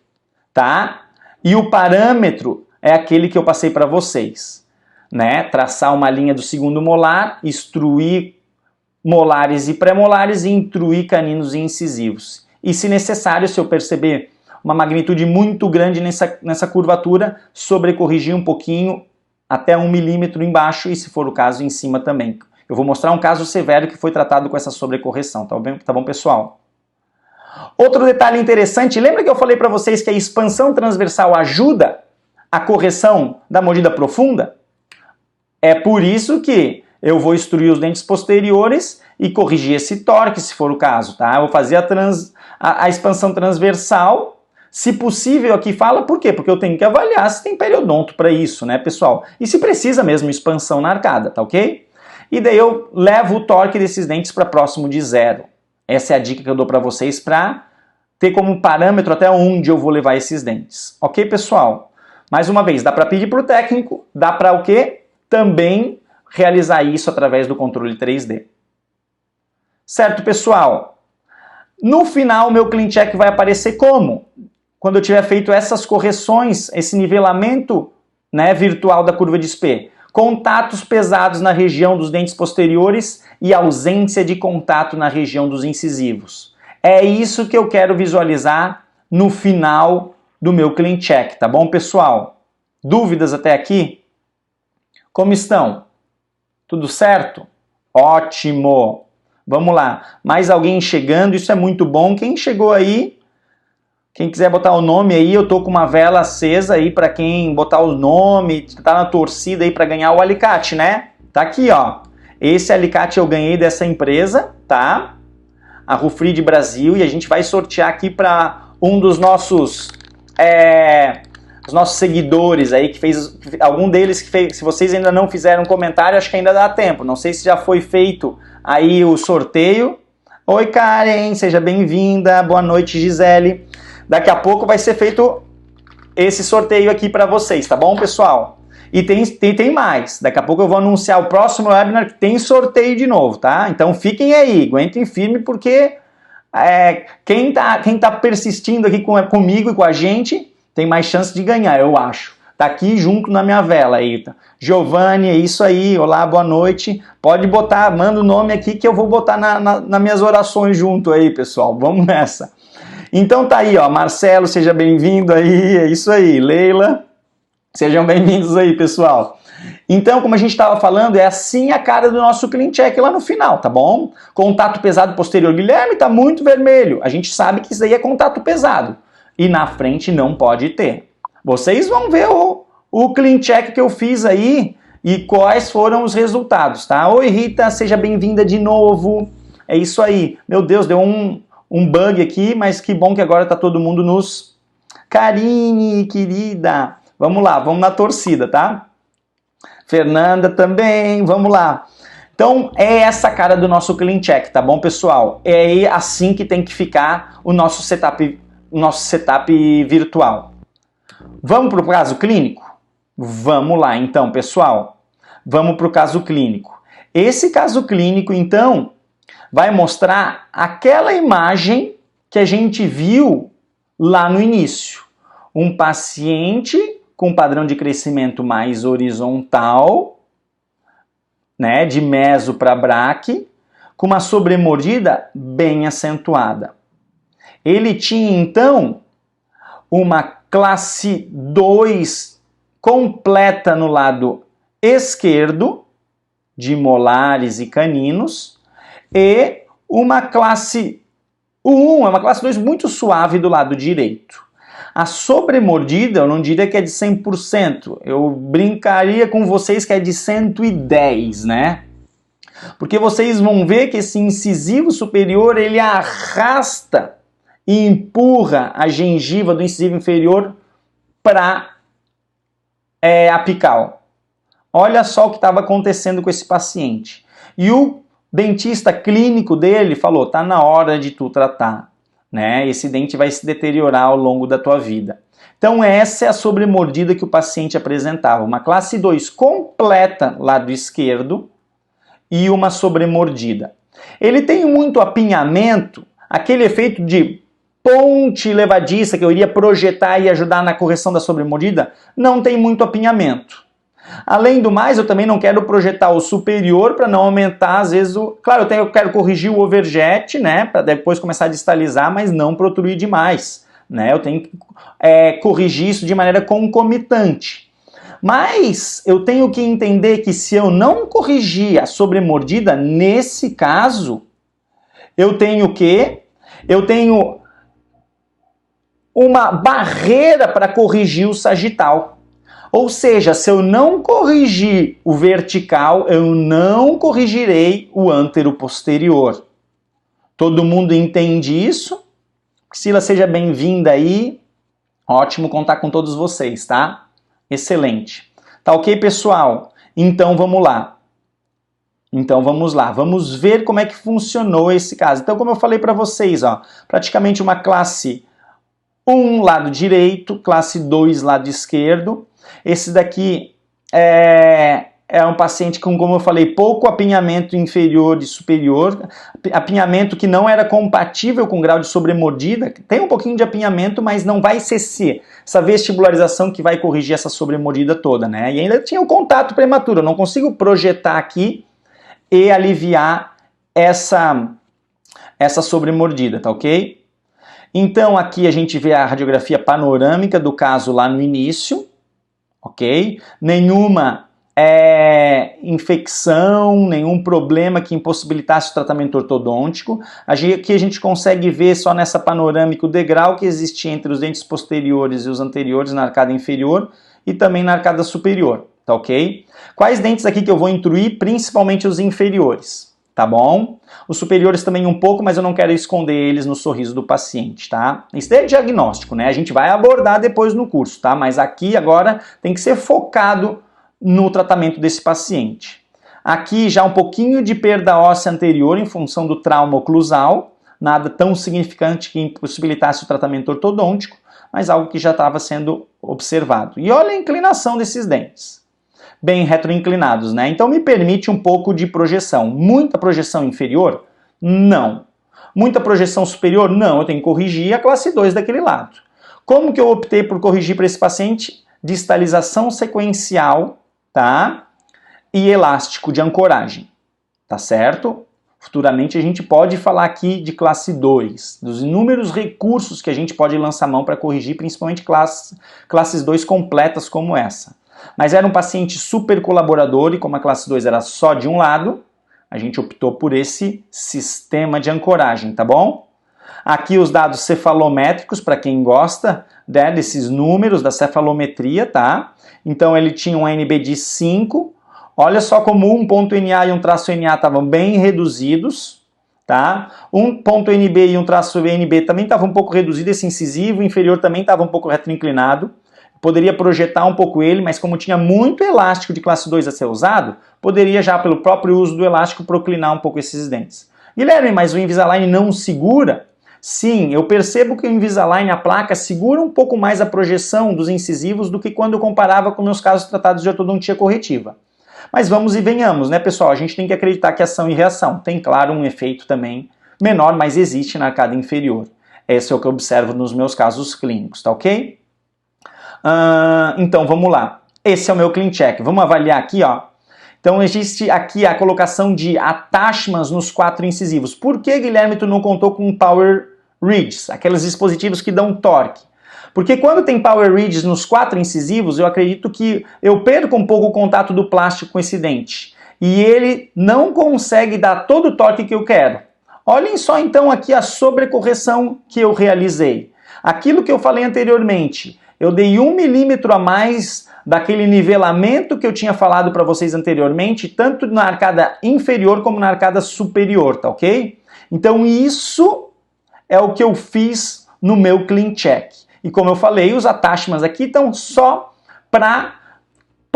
tá? E o parâmetro é aquele que eu passei para vocês, né? Traçar uma linha do segundo molar, extruir molares e premolares e intruir caninos e incisivos. E se necessário, se eu perceber uma magnitude muito grande nessa curvatura, sobrecorrigir um pouquinho até 1 milímetro embaixo e, se for o caso, em cima também. Eu vou mostrar um caso severo que foi tratado com essa sobrecorreção, tá bom, pessoal? Outro detalhe interessante, lembra que eu falei para vocês que a expansão transversal ajuda a correção da mordida profunda? É por isso que eu vou extruir os dentes posteriores e corrigir esse torque, se for o caso, tá? Eu vou fazer a expansão transversal, se possível aqui fala, por quê? Porque eu tenho que avaliar se tem periodonto para isso, né, pessoal? E se precisa mesmo expansão na arcada, tá ok? E daí eu levo o torque desses dentes para próximo de 0. Essa é a dica que eu dou para vocês para ter como parâmetro até onde eu vou levar esses dentes. Ok, pessoal? Mais uma vez, dá para pedir para o técnico, dá para o quê? Também realizar isso através do controle 3D. Certo, pessoal? No final, meu clean check vai aparecer como? Quando eu tiver feito essas correções, esse nivelamento, né, virtual da curva de Spee. Contatos pesados na região dos dentes posteriores e ausência de contato na região dos incisivos. É isso que eu quero visualizar no final do meu clean check, tá bom, pessoal? Dúvidas até aqui? Como estão? Tudo certo? Ótimo! Vamos lá. Mais alguém chegando, isso é muito bom. Quem chegou aí? Quem quiser botar o nome aí, eu tô com uma vela acesa aí para quem botar o nome, tá na torcida aí para ganhar o alicate, né? Tá aqui, ó. Esse alicate eu ganhei dessa empresa, tá? A Rufrid Brasil, e a gente vai sortear aqui para um dos nossos os nossos seguidores aí, que fez, algum deles que fez, se vocês ainda não fizeram um comentário, acho que ainda dá tempo, não sei se já foi feito aí o sorteio. Oi Karen, seja bem-vinda, boa noite Gisele. Daqui a pouco vai ser feito esse sorteio aqui para vocês, tá bom, pessoal? E tem mais, daqui a pouco eu vou anunciar o próximo webinar que tem sorteio de novo, tá? Então fiquem aí, aguentem firme porque quem tá persistindo aqui comigo e com a gente tem mais chance de ganhar, eu acho. Tá aqui junto na minha vela aí. Giovanni, é isso aí. Olá, boa noite. Pode botar, manda o nome aqui que eu vou botar nas minhas orações junto aí, pessoal. Vamos nessa. Então tá aí, ó. Marcelo, seja bem-vindo aí. É isso aí. Leila, sejam bem-vindos aí, pessoal. Então, como a gente estava falando, é assim a cara do nosso clean check lá no final, tá bom? Contato pesado posterior. Guilherme, tá muito vermelho. A gente sabe que isso aí é contato pesado. E na frente não pode ter. Vocês vão ver o clean check que eu fiz aí e quais foram os resultados, tá? Oi Rita, seja bem-vinda de novo. É isso aí. Meu Deus, deu um bug aqui, mas que bom que agora tá todo mundo nos... Karine, querida. Vamos lá, vamos na torcida, tá? Fernanda também, vamos lá. Então, é essa cara do nosso clean check, tá bom, pessoal? É assim que tem que ficar o nosso setup virtual. Vamos para o caso clínico? Vamos lá, então, pessoal. Vamos para o caso clínico. Esse caso clínico, então, vai mostrar aquela imagem que a gente viu lá no início. Um paciente com padrão de crescimento mais horizontal, né, de meso para braque, com uma sobremordida bem acentuada. Ele tinha, então, uma classe 2 completa no lado esquerdo, de molares e caninos, e uma classe 1, uma classe 2 muito suave do lado direito. A sobremordida, eu não diria que é de 100%, eu brincaria com vocês que é de 110, né? Porque vocês vão ver que esse incisivo superior, ele arrasta e empurra a gengiva do incisivo inferior para apical. Olha só o que estava acontecendo com esse paciente. E o dentista clínico dele falou, tá na hora de tu tratar, né? Esse dente vai se deteriorar ao longo da tua vida. Então essa é a sobremordida que o paciente apresentava, uma classe 2 completa, lado esquerdo, e uma sobremordida. Ele tem muito apinhamento, aquele efeito de ponte levadiça que eu iria projetar e ajudar na correção da sobremordida, não tem muito apinhamento. Além do mais, eu também não quero projetar o superior para não aumentar, às vezes, claro, eu quero corrigir o overjet, né, para depois começar a distalizar, mas não protruir demais, né, eu tenho que corrigir isso de maneira concomitante. Mas eu tenho que entender que se eu não corrigir a sobremordida, nesse caso, eu tenho o quê? Eu tenho uma barreira para corrigir o sagital. Ou seja, se eu não corrigir o vertical, eu não corrigirei o antero-posterior. Todo mundo entende isso? Priscila, seja bem-vinda aí. Ótimo contar com todos vocês, tá? Excelente. Tá ok, pessoal? Então vamos lá. Vamos ver como é que funcionou esse caso. Então, como eu falei para vocês, ó, praticamente uma classe 1 lado direito, classe 2 lado esquerdo. Esse daqui é um paciente com, como eu falei, pouco apinhamento inferior e superior, apinhamento que não era compatível com grau de sobremordida, tem um pouquinho de apinhamento, mas não vai ser essa vestibularização que vai corrigir essa sobremordida toda, né? E ainda tinha o contato prematuro, eu não consigo projetar aqui e aliviar essa sobremordida, tá ok? Então aqui a gente vê a radiografia panorâmica do caso lá no início, ok? Nenhuma infecção, nenhum problema que impossibilitasse o tratamento ortodôntico. Aqui a gente consegue ver só nessa panorâmica o degrau que existia entre os dentes posteriores e os anteriores na arcada inferior e também na arcada superior, tá ok? Quais dentes aqui que eu vou intruir? Principalmente os inferiores, tá bom? Os superiores também um pouco, mas eu não quero esconder eles no sorriso do paciente, tá? Isso é diagnóstico, né? A gente vai abordar depois no curso, tá? Mas aqui agora tem que ser focado no tratamento desse paciente. Aqui já um pouquinho de perda óssea anterior em função do trauma oclusal, nada tão significante que impossibilitasse o tratamento ortodôntico, mas algo que já estava sendo observado. E olha a inclinação desses dentes. Bem retroinclinados, né? Então me permite um pouco de projeção. Muita projeção inferior? Não. Muita projeção superior? Não. Eu tenho que corrigir a classe 2 daquele lado. Como que eu optei por corrigir para esse paciente? Distalização sequencial, tá? E elástico de ancoragem, tá certo? Futuramente a gente pode falar aqui de classe 2, dos inúmeros recursos que a gente pode lançar mão para corrigir, principalmente classes 2 completas como essa. Mas era um paciente super colaborador e como a classe 2 era só de um lado, a gente optou por esse sistema de ancoragem, tá bom? Aqui os dados cefalométricos, para quem gosta, né, desses números da cefalometria, tá? Então ele tinha um NB de 5, olha só como um ponto NA e um traço NA estavam bem reduzidos, tá? Um ponto NB e um traço NB também estavam um pouco reduzido, esse incisivo inferior também estava um pouco retroinclinado. Poderia projetar um pouco ele, mas como tinha muito elástico de classe 2 a ser usado, poderia já pelo próprio uso do elástico proclinar um pouco esses dentes. Guilherme, mas o Invisalign não segura? Sim, eu percebo que o Invisalign, a placa, segura um pouco mais a projeção dos incisivos do que quando eu comparava com meus casos tratados de ortodontia corretiva. Mas vamos e venhamos, né, pessoal? A gente tem que acreditar que ação e reação. Tem, claro, um efeito também menor, mas existe na arcada inferior. Esse é o que eu observo nos meus casos clínicos, tá ok? Então, vamos lá. Esse é o meu clean check. Vamos avaliar aqui, ó. Então, existe aqui a colocação de attachments nos 4 incisivos. Por que, Guilherme, tu não contou com power ridges? Aqueles dispositivos que dão torque. Porque quando tem power ridges nos 4 incisivos, eu acredito que eu perco um pouco o contato do plástico com esse dente. E ele não consegue dar todo o torque que eu quero. Olhem só, então, aqui a sobrecorreção que eu realizei. Aquilo que eu falei anteriormente, eu dei 1 milímetro a mais daquele nivelamento que eu tinha falado para vocês anteriormente, tanto na arcada inferior como na arcada superior, tá ok? Então isso é o que eu fiz no meu clean check. E como eu falei, os attachments aqui estão só para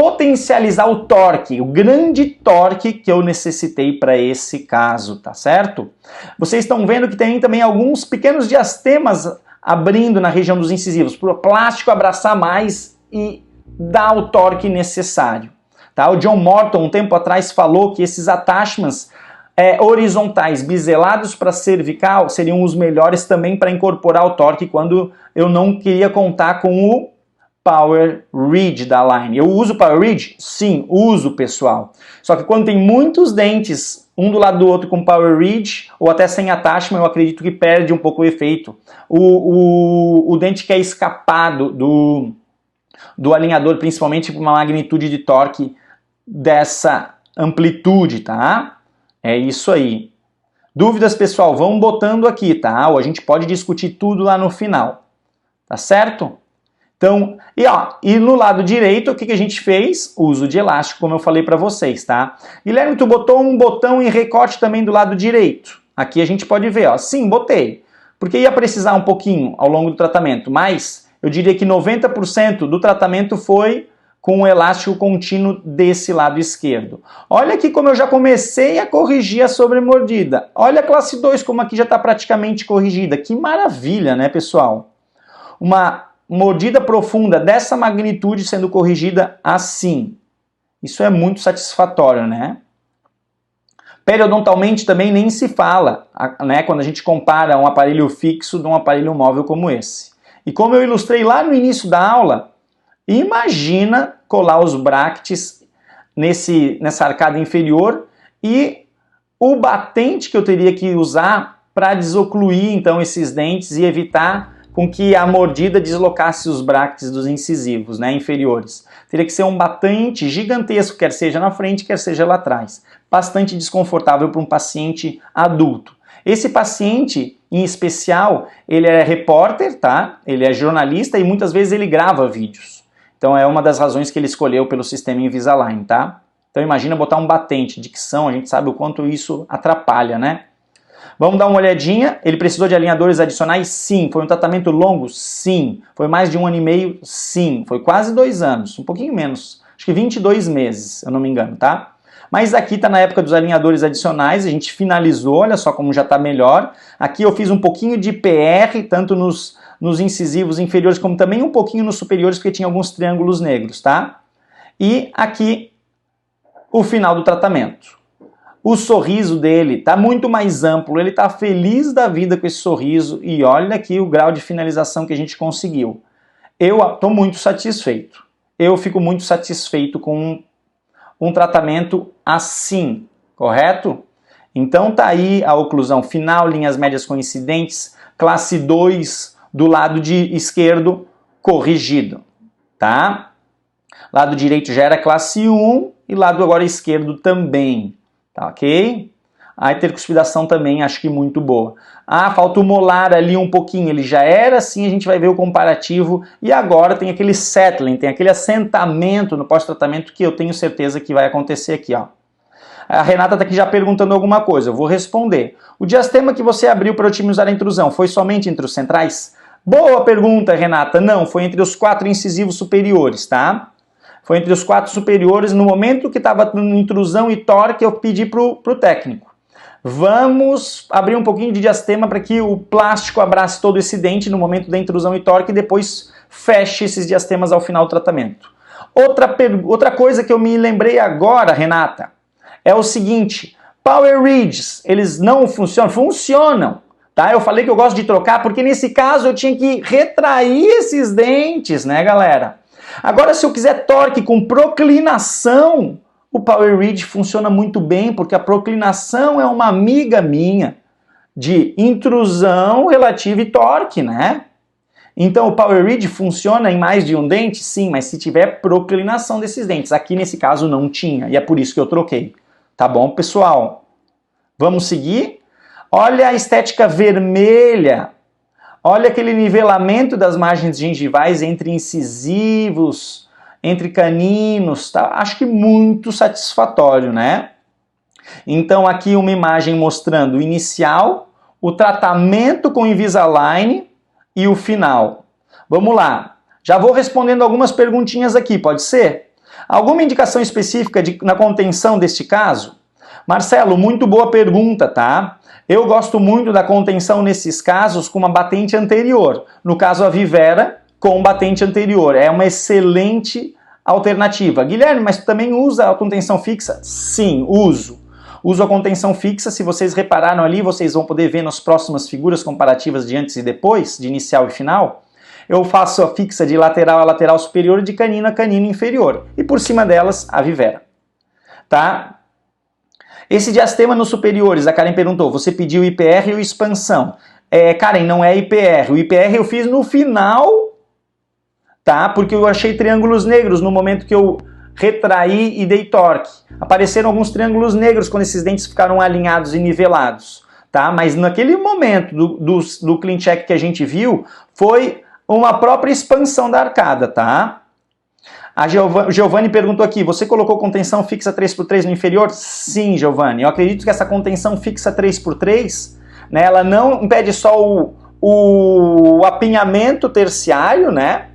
potencializar o torque, o grande torque que eu necessitei para esse caso, tá certo? Vocês estão vendo que tem também alguns pequenos diastemas abrindo na região dos incisivos, para o plástico abraçar mais e dar o torque necessário. Tá? O John Morton, um tempo atrás, falou que esses attachments horizontais biselados para cervical seriam os melhores também para incorporar o torque quando eu não queria contar com o Power Ridge da Align. Eu uso o Power Ridge? Sim, uso, pessoal. Só que quando tem muitos dentes, um do lado do outro com Power Ridge, ou até sem attachment, eu acredito que perde um pouco o efeito. O dente que é escapado do alinhador, principalmente por uma magnitude de torque dessa amplitude, tá? É isso aí. Dúvidas, pessoal? Vão botando aqui, tá? Ou a gente pode discutir tudo lá no final. Tá certo? Então, e no lado direito, o que a gente fez? Uso de elástico, como eu falei para vocês, tá? Guilherme, tu botou um botão em recorte também do lado direito. Aqui a gente pode ver, ó. Sim, botei. Porque ia precisar um pouquinho ao longo do tratamento, mas eu diria que 90% do tratamento foi com o elástico contínuo desse lado esquerdo. Olha aqui como eu já comecei a corrigir a sobremordida. Olha a classe 2 como aqui já está praticamente corrigida. Que maravilha, né, pessoal? Uma mordida profunda dessa magnitude sendo corrigida assim. Isso é muito satisfatório, né? Periodontalmente também nem se fala, né, quando a gente compara um aparelho fixo de um aparelho móvel como esse. E como eu ilustrei lá no início da aula, imagina colar os brackets nessa arcada inferior e o batente que eu teria que usar para desocluir então esses dentes e evitar com que a mordida deslocasse os brackets dos incisivos, né, inferiores. Teria que ser um batente gigantesco, quer seja na frente, quer seja lá atrás. Bastante desconfortável para um paciente adulto. Esse paciente, em especial, ele é repórter, tá? Ele é jornalista e muitas vezes ele grava vídeos. Então é uma das razões que ele escolheu pelo sistema Invisalign, tá? Então imagina botar um batente, dicção, a gente sabe o quanto isso atrapalha, né? Vamos dar uma olhadinha. Ele precisou de alinhadores adicionais? Sim. Foi um tratamento longo? Sim. Foi mais de 1 ano e meio? Sim. Foi quase 2 anos, um pouquinho menos. Acho que 22 meses, se eu não me engano, tá? Mas aqui está na época dos alinhadores adicionais, a gente finalizou, olha só como já está melhor. Aqui eu fiz um pouquinho de PR, tanto nos incisivos inferiores como também um pouquinho nos superiores, porque tinha alguns triângulos negros, tá? E aqui o final do tratamento. O sorriso dele está muito mais amplo, ele está feliz da vida com esse sorriso e olha aqui o grau de finalização que a gente conseguiu. Eu estou muito satisfeito. Eu fico muito satisfeito com um tratamento assim, correto? Então tá aí a oclusão final, linhas médias coincidentes, classe 2 do lado de esquerdo corrigido, tá? Lado direito já era classe 1 e lado agora esquerdo também. Tá ok? A intercuspidação também acho que muito boa. Ah, falta o molar ali um pouquinho, ele já era assim, a gente vai ver o comparativo e agora tem aquele settling, tem aquele assentamento no pós-tratamento que eu tenho certeza que vai acontecer aqui, ó. A Renata está aqui já perguntando alguma coisa, eu vou responder. O diastema que você abriu para otimizar a intrusão foi somente entre os centrais? Boa pergunta, Renata. Não, foi entre os 4 incisivos superiores, tá? Foi entre os 4 superiores, no momento que estava tendo intrusão e torque, eu pedi para o técnico. Vamos abrir um pouquinho de diastema para que o plástico abrace todo esse dente no momento da intrusão e torque e depois feche esses diastemas ao final do tratamento. Outra coisa que eu me lembrei agora, Renata, é o seguinte, Power Ridges, eles não funcionam? Funcionam, tá? Eu falei que eu gosto de trocar porque nesse caso eu tinha que retrair esses dentes, né, galera? Agora, se eu quiser torque com proclinação, o Power Ridge funciona muito bem, porque a proclinação é uma amiga minha de intrusão relativa e torque, né? Então, o Power Ridge funciona em mais de um dente? Sim, mas se tiver proclinação desses dentes. Aqui, nesse caso, não tinha, e é por isso que eu troquei. Tá bom, pessoal? Vamos seguir? Olha a estética vermelha. Olha aquele nivelamento das margens gengivais entre incisivos, entre caninos, tá? Acho que muito satisfatório, né? Então aqui uma imagem mostrando o inicial, o tratamento com Invisalign e o final. Vamos lá. Já vou respondendo algumas perguntinhas aqui, pode ser? Alguma indicação específica na contenção deste caso? Marcelo, muito boa pergunta, tá? Eu gosto muito da contenção nesses casos com uma batente anterior. No caso, a Vivera com batente anterior. É uma excelente alternativa. Guilherme, mas tu também usa a contenção fixa? Sim, uso. Uso a contenção fixa. Se vocês repararam ali, vocês vão poder ver nas próximas figuras comparativas de antes e depois, de inicial e final. Eu faço a fixa de lateral a lateral superior e de canino a canino inferior. E por cima delas, a Vivera. Tá? Esse diastema nos superiores, a Karen perguntou, você pediu IPR ou expansão? Karen, não é IPR. O IPR eu fiz no final, tá? Porque eu achei triângulos negros no momento que eu retraí e dei torque. Apareceram alguns triângulos negros quando esses dentes ficaram alinhados e nivelados, tá? Mas naquele momento do clean check que a gente viu, foi uma própria expansão da arcada, tá? A Giovanni perguntou aqui, você colocou contenção fixa 3x3 no inferior? Sim, Giovanni. Eu acredito que essa contenção fixa 3x3, né, ela não impede só o apinhamento terciário, né,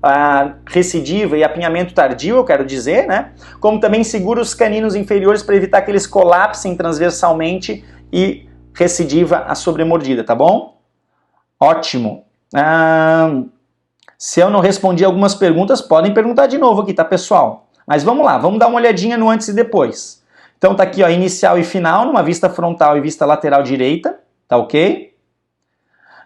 a recidiva e apinhamento tardio, eu quero dizer, né, como também segura os caninos inferiores para evitar que eles colapsem transversalmente e recidiva a sobremordida, tá bom? Ótimo. Se eu não respondi algumas perguntas, podem perguntar de novo aqui, tá, pessoal? Mas vamos lá, vamos dar uma olhadinha no antes e depois. Então tá aqui, ó, inicial e final, numa vista frontal e vista lateral direita, tá ok?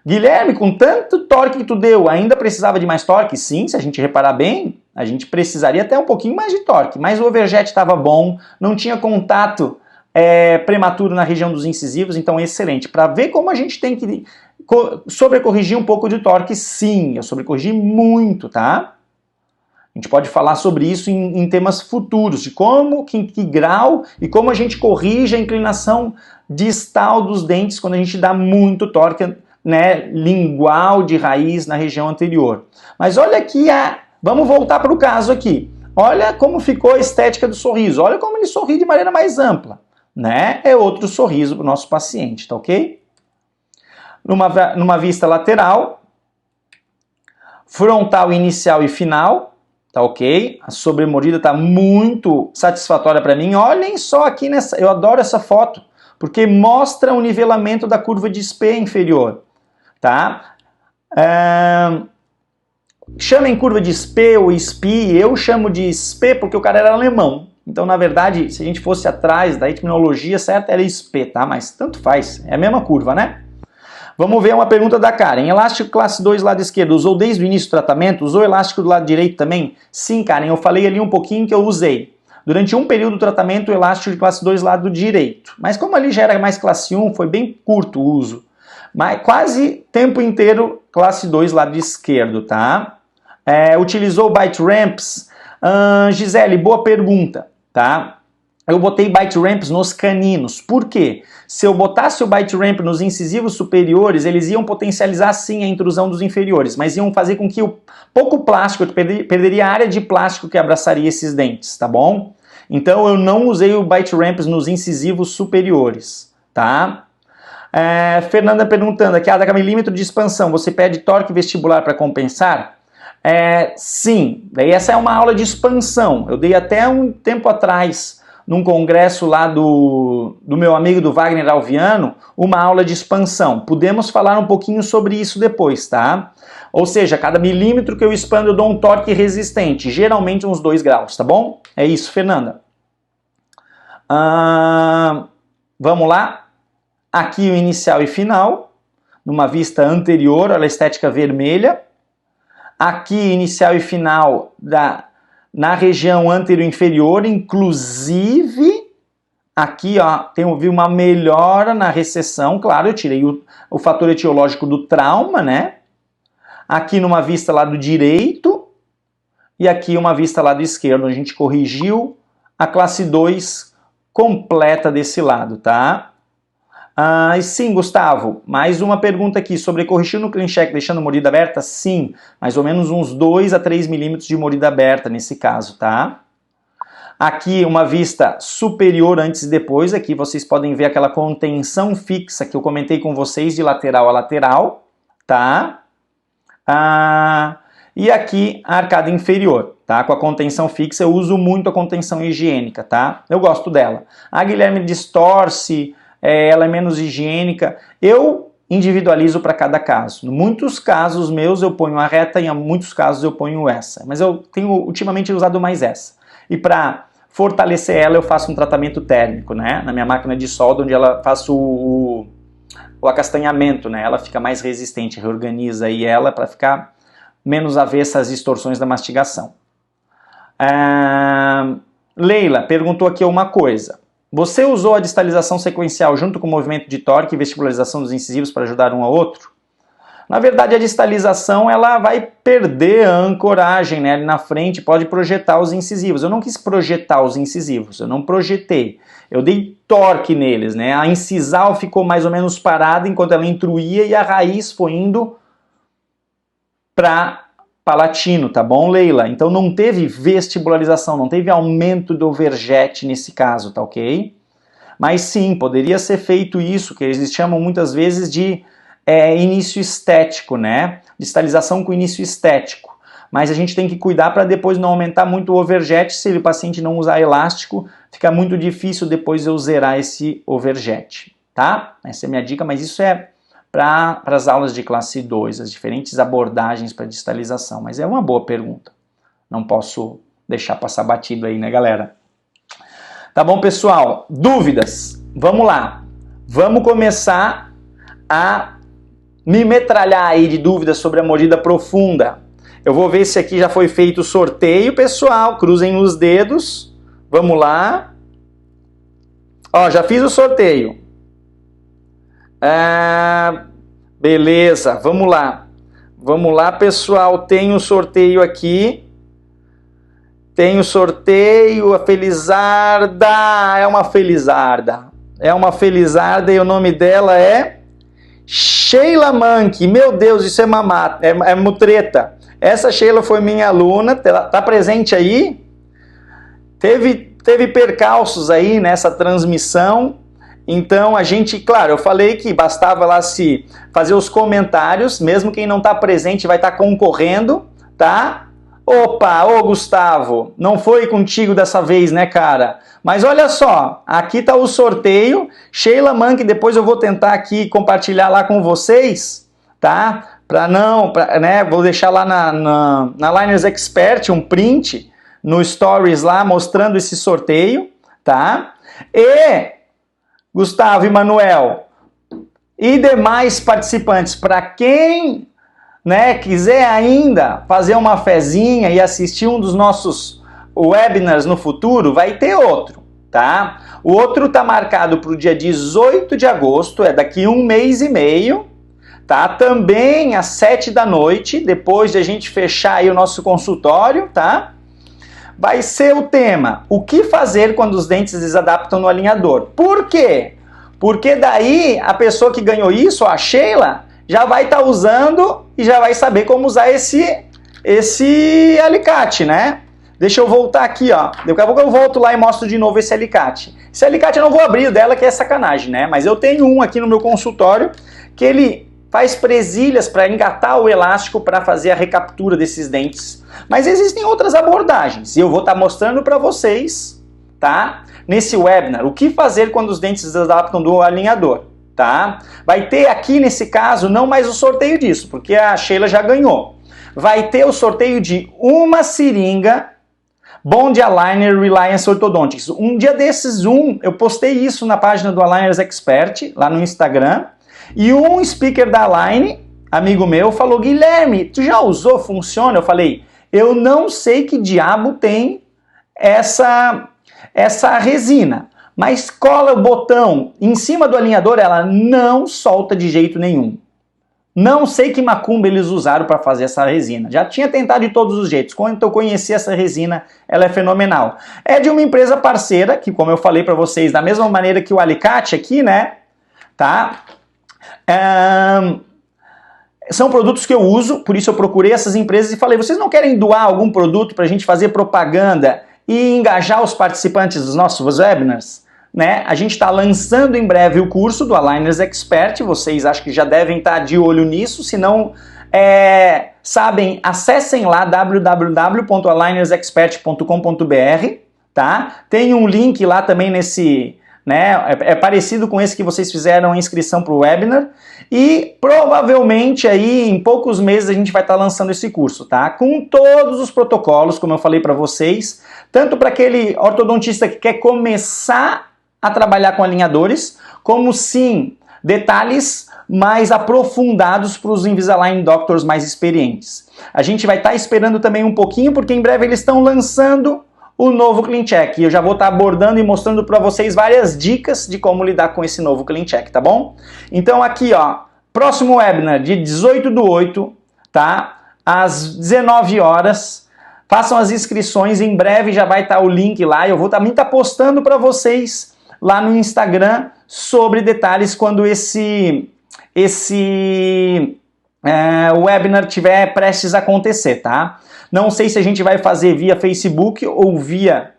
Guilherme, com tanto torque que tu deu, ainda precisava de mais torque? Sim, se a gente reparar bem, a gente precisaria até um pouquinho mais de torque, mas o overjet estava bom, não tinha contato prematuro na região dos incisivos, então excelente. Para ver como a gente tem que sobrecorrigir um pouco de torque, sim, eu sobrecorrigi muito, tá? A gente pode falar sobre isso em temas futuros, de como, que grau e como a gente corrige a inclinação distal dos dentes quando a gente dá muito torque, né, lingual de raiz na região anterior. Mas olha aqui, vamos voltar para o caso aqui. Olha como ficou a estética do sorriso, olha como ele sorri de maneira mais ampla, né? É outro sorriso para o nosso paciente, tá ok? Numa vista lateral, frontal inicial e final, tá ok? A sobremordida está muito satisfatória para mim. Olhem só aqui nessa, eu adoro essa foto, porque mostra o nivelamento da curva de Spee inferior, tá? Chamem curva de Spee ou SPI, eu chamo de Spee porque o cara era alemão. Então, na verdade, se a gente fosse atrás da etimologia certa, era SPE, tá? Mas tanto faz, é a mesma curva, né? Vamos ver uma pergunta da Karen. Elástico classe 2 lado esquerdo, usou desde o início do tratamento? Usou elástico do lado direito também? Sim, Karen, eu falei ali um pouquinho que eu usei. Durante um período do tratamento, o elástico de classe 2 lado direito. Mas como ali já era mais classe 1, foi bem curto o uso. Mas quase tempo inteiro classe 2 lado esquerdo, tá? Utilizou bite ramps? Gisele, boa pergunta. Tá? Eu botei bite ramps nos caninos. Por quê? Se eu botasse o bite ramp nos incisivos superiores, eles iam potencializar sim a intrusão dos inferiores, mas iam fazer com que o pouco plástico, eu perderia a área de plástico que abraçaria esses dentes, tá bom? Então eu não usei o bite ramps nos incisivos superiores, tá? Fernanda perguntando aqui, cada milímetro de expansão, você pede torque vestibular para compensar? Sim, daí essa é uma aula de expansão. Eu dei até um tempo atrás, num congresso lá do meu amigo do Wagner Alviano, uma aula de expansão. Podemos falar um pouquinho sobre isso depois, tá? Ou seja, cada milímetro que eu expando eu dou um torque resistente, geralmente uns 2 graus, tá bom? É isso, Fernanda. Vamos lá? Aqui o inicial e final, numa vista anterior, olha a estética vermelha. Aqui, inicial e final na região anterior-inferior, inclusive, aqui ó, vi uma melhora na recessão, claro, eu tirei o fator etiológico do trauma, né? Aqui numa vista lado direito, e aqui uma vista lado esquerdo, a gente corrigiu a classe 2 completa desse lado, tá? E sim, Gustavo, mais uma pergunta aqui, sobre corrigir no clean check deixando mordida aberta? Sim, mais ou menos uns 2 a 3 milímetros de mordida aberta nesse caso, tá? Aqui uma vista superior antes e depois, aqui vocês podem ver aquela contenção fixa que eu comentei com vocês de lateral a lateral, tá? E aqui a arcada inferior. tá? Com a contenção fixa eu uso muito a contenção higiênica, tá? Eu gosto dela. A Guilherme distorce, ela é menos higiênica. Eu individualizo para cada caso. Em muitos casos meus eu ponho a reta, em muitos casos eu ponho essa. Mas eu tenho ultimamente usado mais essa. E para fortalecer ela eu faço um tratamento térmico, né? Na minha máquina de solda, onde ela faço o acastanhamento, né? Ela fica mais resistente, reorganiza aí ela para ficar menos avessa às distorções da mastigação. Leila perguntou aqui uma coisa. Você usou a distalização sequencial junto com o movimento de torque e vestibularização dos incisivos para ajudar um ao outro? Na verdade, a distalização ela vai perder a ancoragem, né? Ali na frente pode projetar os incisivos. Eu não quis projetar os incisivos, eu não projetei. Eu dei torque neles, né? A incisal ficou mais ou menos parada enquanto ela intruía e a raiz foi indo para palatino, tá bom, Leila? Então não teve vestibularização, não teve aumento do overjet nesse caso, tá ok? Mas sim, poderia ser feito isso, que eles chamam muitas vezes de início estético, né? Distalização com início estético. Mas a gente tem que cuidar para depois não aumentar muito o overjet. Se o paciente não usar elástico, fica muito difícil depois eu zerar esse overjet, tá? Essa é a minha dica, mas isso é para as aulas de classe 2, as diferentes abordagens para distalização. Mas é uma boa pergunta. Não posso deixar passar batido aí, né, galera? Tá bom, pessoal? Dúvidas? Vamos lá. Vamos começar a me metralhar aí de dúvidas sobre a mordida profunda. Eu vou ver se aqui já foi feito o sorteio, pessoal. Cruzem os dedos. Vamos lá. Ó, já fiz o sorteio. Beleza, vamos lá. Vamos lá, pessoal. Tem o sorteio aqui. Tem o sorteio. A Felizarda. É uma Felizarda. É uma Felizarda e o nome dela é Sheila Mank. Meu Deus, isso é mamata, é mutreta. Essa Sheila foi minha aluna, tá presente aí? Teve percalços aí nessa transmissão. Então a gente, claro, eu falei que bastava lá se fazer os comentários, mesmo quem não tá presente vai estar concorrendo, tá? Opa, ô Gustavo, não foi contigo dessa vez, né, cara? Mas olha só, aqui tá o sorteio. Sheila Mank, depois eu vou tentar aqui compartilhar lá com vocês, tá? Né, vou deixar lá na Liners Expert um print no Stories lá mostrando esse sorteio, tá? E Gustavo e Manuel e demais participantes, para quem, né, quiser ainda fazer uma fezinha e assistir um dos nossos webinars no futuro, vai ter outro, tá? O outro tá marcado para o dia 18 de agosto, é daqui 1 mês e meio, tá? Também às 7 da noite, depois de a gente fechar aí o nosso consultório, tá? Vai ser o tema, o que fazer quando os dentes desadaptam no alinhador. Por quê? Porque daí a pessoa que ganhou isso, a Sheila, já vai estar usando e já vai saber como usar esse alicate, né? Deixa eu voltar aqui, ó. Daqui a pouco eu volto lá e mostro de novo esse alicate. Esse alicate eu não vou abrir dela, que é sacanagem, né? Mas eu tenho um aqui no meu consultório que ele faz presilhas para engatar o elástico para fazer a recaptura desses dentes. Mas existem outras abordagens e eu vou estar mostrando para vocês, tá? Nesse webinar, o que fazer quando os dentes desadaptam do alinhador, tá? Vai ter aqui nesse caso não mais o sorteio disso, porque a Sheila já ganhou. Vai ter o sorteio de uma seringa Bond Aligner Reliance Orthodontics. Um dia desses, eu postei isso na página do Aligners Expert, lá no Instagram, e um speaker da Align, amigo meu, falou: Guilherme, tu já usou? Funciona? Eu falei: eu não sei que diabo tem essa resina, mas cola o botão em cima do alinhador, ela não solta de jeito nenhum. Não sei que macumba eles usaram para fazer essa resina. Já tinha tentado de todos os jeitos. Quando eu conheci essa resina, ela é fenomenal. É de uma empresa parceira, que como eu falei para vocês, da mesma maneira que o alicate aqui, né? Tá? São produtos que eu uso, por isso eu procurei essas empresas e falei: vocês não querem doar algum produto para a gente fazer propaganda e engajar os participantes dos nossos webinars? Né? A gente está lançando em breve o curso do Aligners Expert, vocês acho que já devem estar de olho nisso, se não sabem, acessem lá www.alignersexpert.com.br, tá? Tem um link lá também nesse, né? É parecido com esse que vocês fizeram a inscrição para o webinar. E provavelmente aí em poucos meses a gente vai estar lançando esse curso, tá? Com todos os protocolos, como eu falei para vocês, tanto para aquele ortodontista que quer começar a trabalhar com alinhadores, como sim, detalhes mais aprofundados para os Invisalign Doctors mais experientes. A gente vai estar esperando também um pouquinho, porque em breve eles estão lançando o novo CleanCheck. E eu já vou estar abordando e mostrando para vocês várias dicas de como lidar com esse novo CleanCheck, tá bom? Então aqui, ó, próximo webinar de 18/8, tá? Às 19 horas. Façam as inscrições, em breve já vai estar o link lá. Eu vou também estar postando para vocês lá no Instagram sobre detalhes quando esse webinar estiver prestes a acontecer, tá? Não sei se a gente vai fazer via Facebook ou via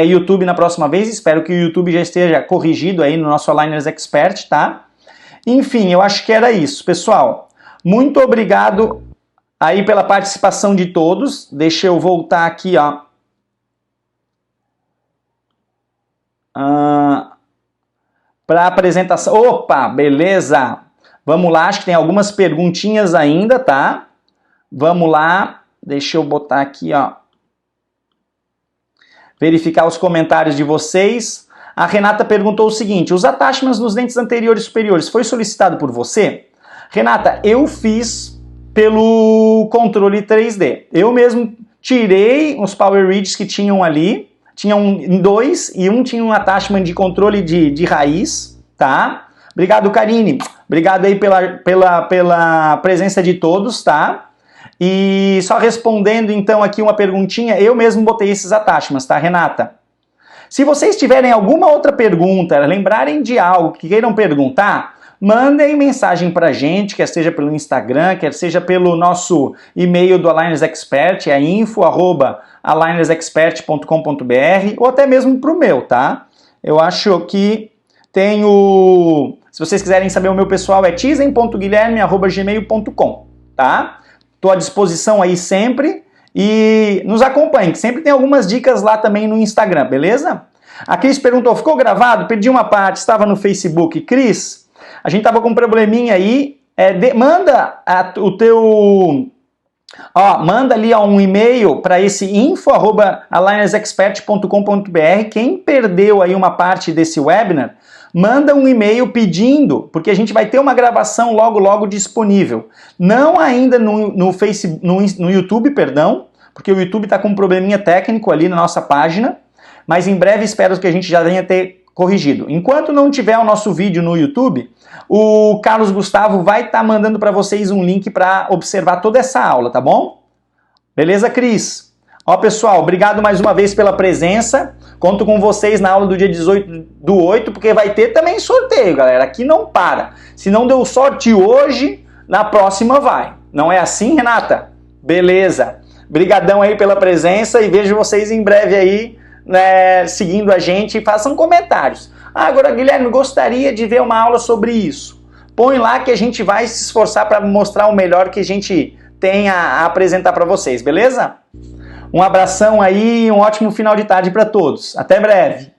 YouTube na próxima vez. Espero que o YouTube já esteja corrigido aí no nosso Aligners Expert, tá? Enfim, eu acho que era isso. Pessoal, muito obrigado aí pela participação de todos. Deixa eu voltar aqui, ó. Para a apresentação. Opa, beleza! Vamos lá, acho que tem algumas perguntinhas ainda, tá? Vamos lá. Deixa eu botar aqui, ó. Verificar os comentários de vocês. A Renata perguntou o seguinte: os attachments nos dentes anteriores e superiores foi solicitado por você? Renata, eu fiz pelo controle 3D. Eu mesmo tirei os Power Ridges que tinham ali. Tinham dois e um tinha um attachment de controle de raiz, tá? Obrigado, Karine. Obrigado aí pela presença de todos, tá? E só respondendo então aqui uma perguntinha, eu mesmo botei esses attachments, tá, Renata? Se vocês tiverem alguma outra pergunta, lembrarem de algo que queiram perguntar, mandem mensagem pra gente, quer seja pelo Instagram, quer seja pelo nosso e-mail do Aligners Expert, é info@alignersexpert.com.br, ou até mesmo pro meu, tá? Eu acho que tem o... Se vocês quiserem saber o meu pessoal, é tizen.guilherme@gmail.com, tá? Estou à disposição aí sempre e nos acompanhem, que sempre tem algumas dicas lá também no Instagram, beleza? A Cris perguntou, ficou gravado? Perdi uma parte, estava no Facebook. Cris, a gente estava com um probleminha aí, manda o teu... manda ali um e-mail para esse info@alignersexpert.com.br. Quem perdeu aí uma parte desse webinar, manda um e-mail pedindo, porque a gente vai ter uma gravação logo disponível. Não ainda no YouTube, perdão, porque o YouTube está com um probleminha técnico ali na nossa página, mas em breve espero que a gente já venha ter corrigido. Enquanto não tiver o nosso vídeo no YouTube, o Carlos Gustavo vai estar mandando para vocês um link para observar toda essa aula, tá bom? Beleza, Cris? Ó, pessoal, obrigado mais uma vez pela presença. Conto com vocês na aula do dia 18/8, porque vai ter também sorteio, galera. Aqui não para. Se não deu sorte hoje, na próxima vai. Não é assim, Renata? Beleza. Brigadão aí pela presença e vejo vocês em breve aí, né, seguindo a gente. Façam comentários. Agora, Guilherme, gostaria de ver uma aula sobre isso. Põe lá que a gente vai se esforçar para mostrar o melhor que a gente tem a apresentar para vocês, beleza? Um abração aí e um ótimo final de tarde para todos. Até breve!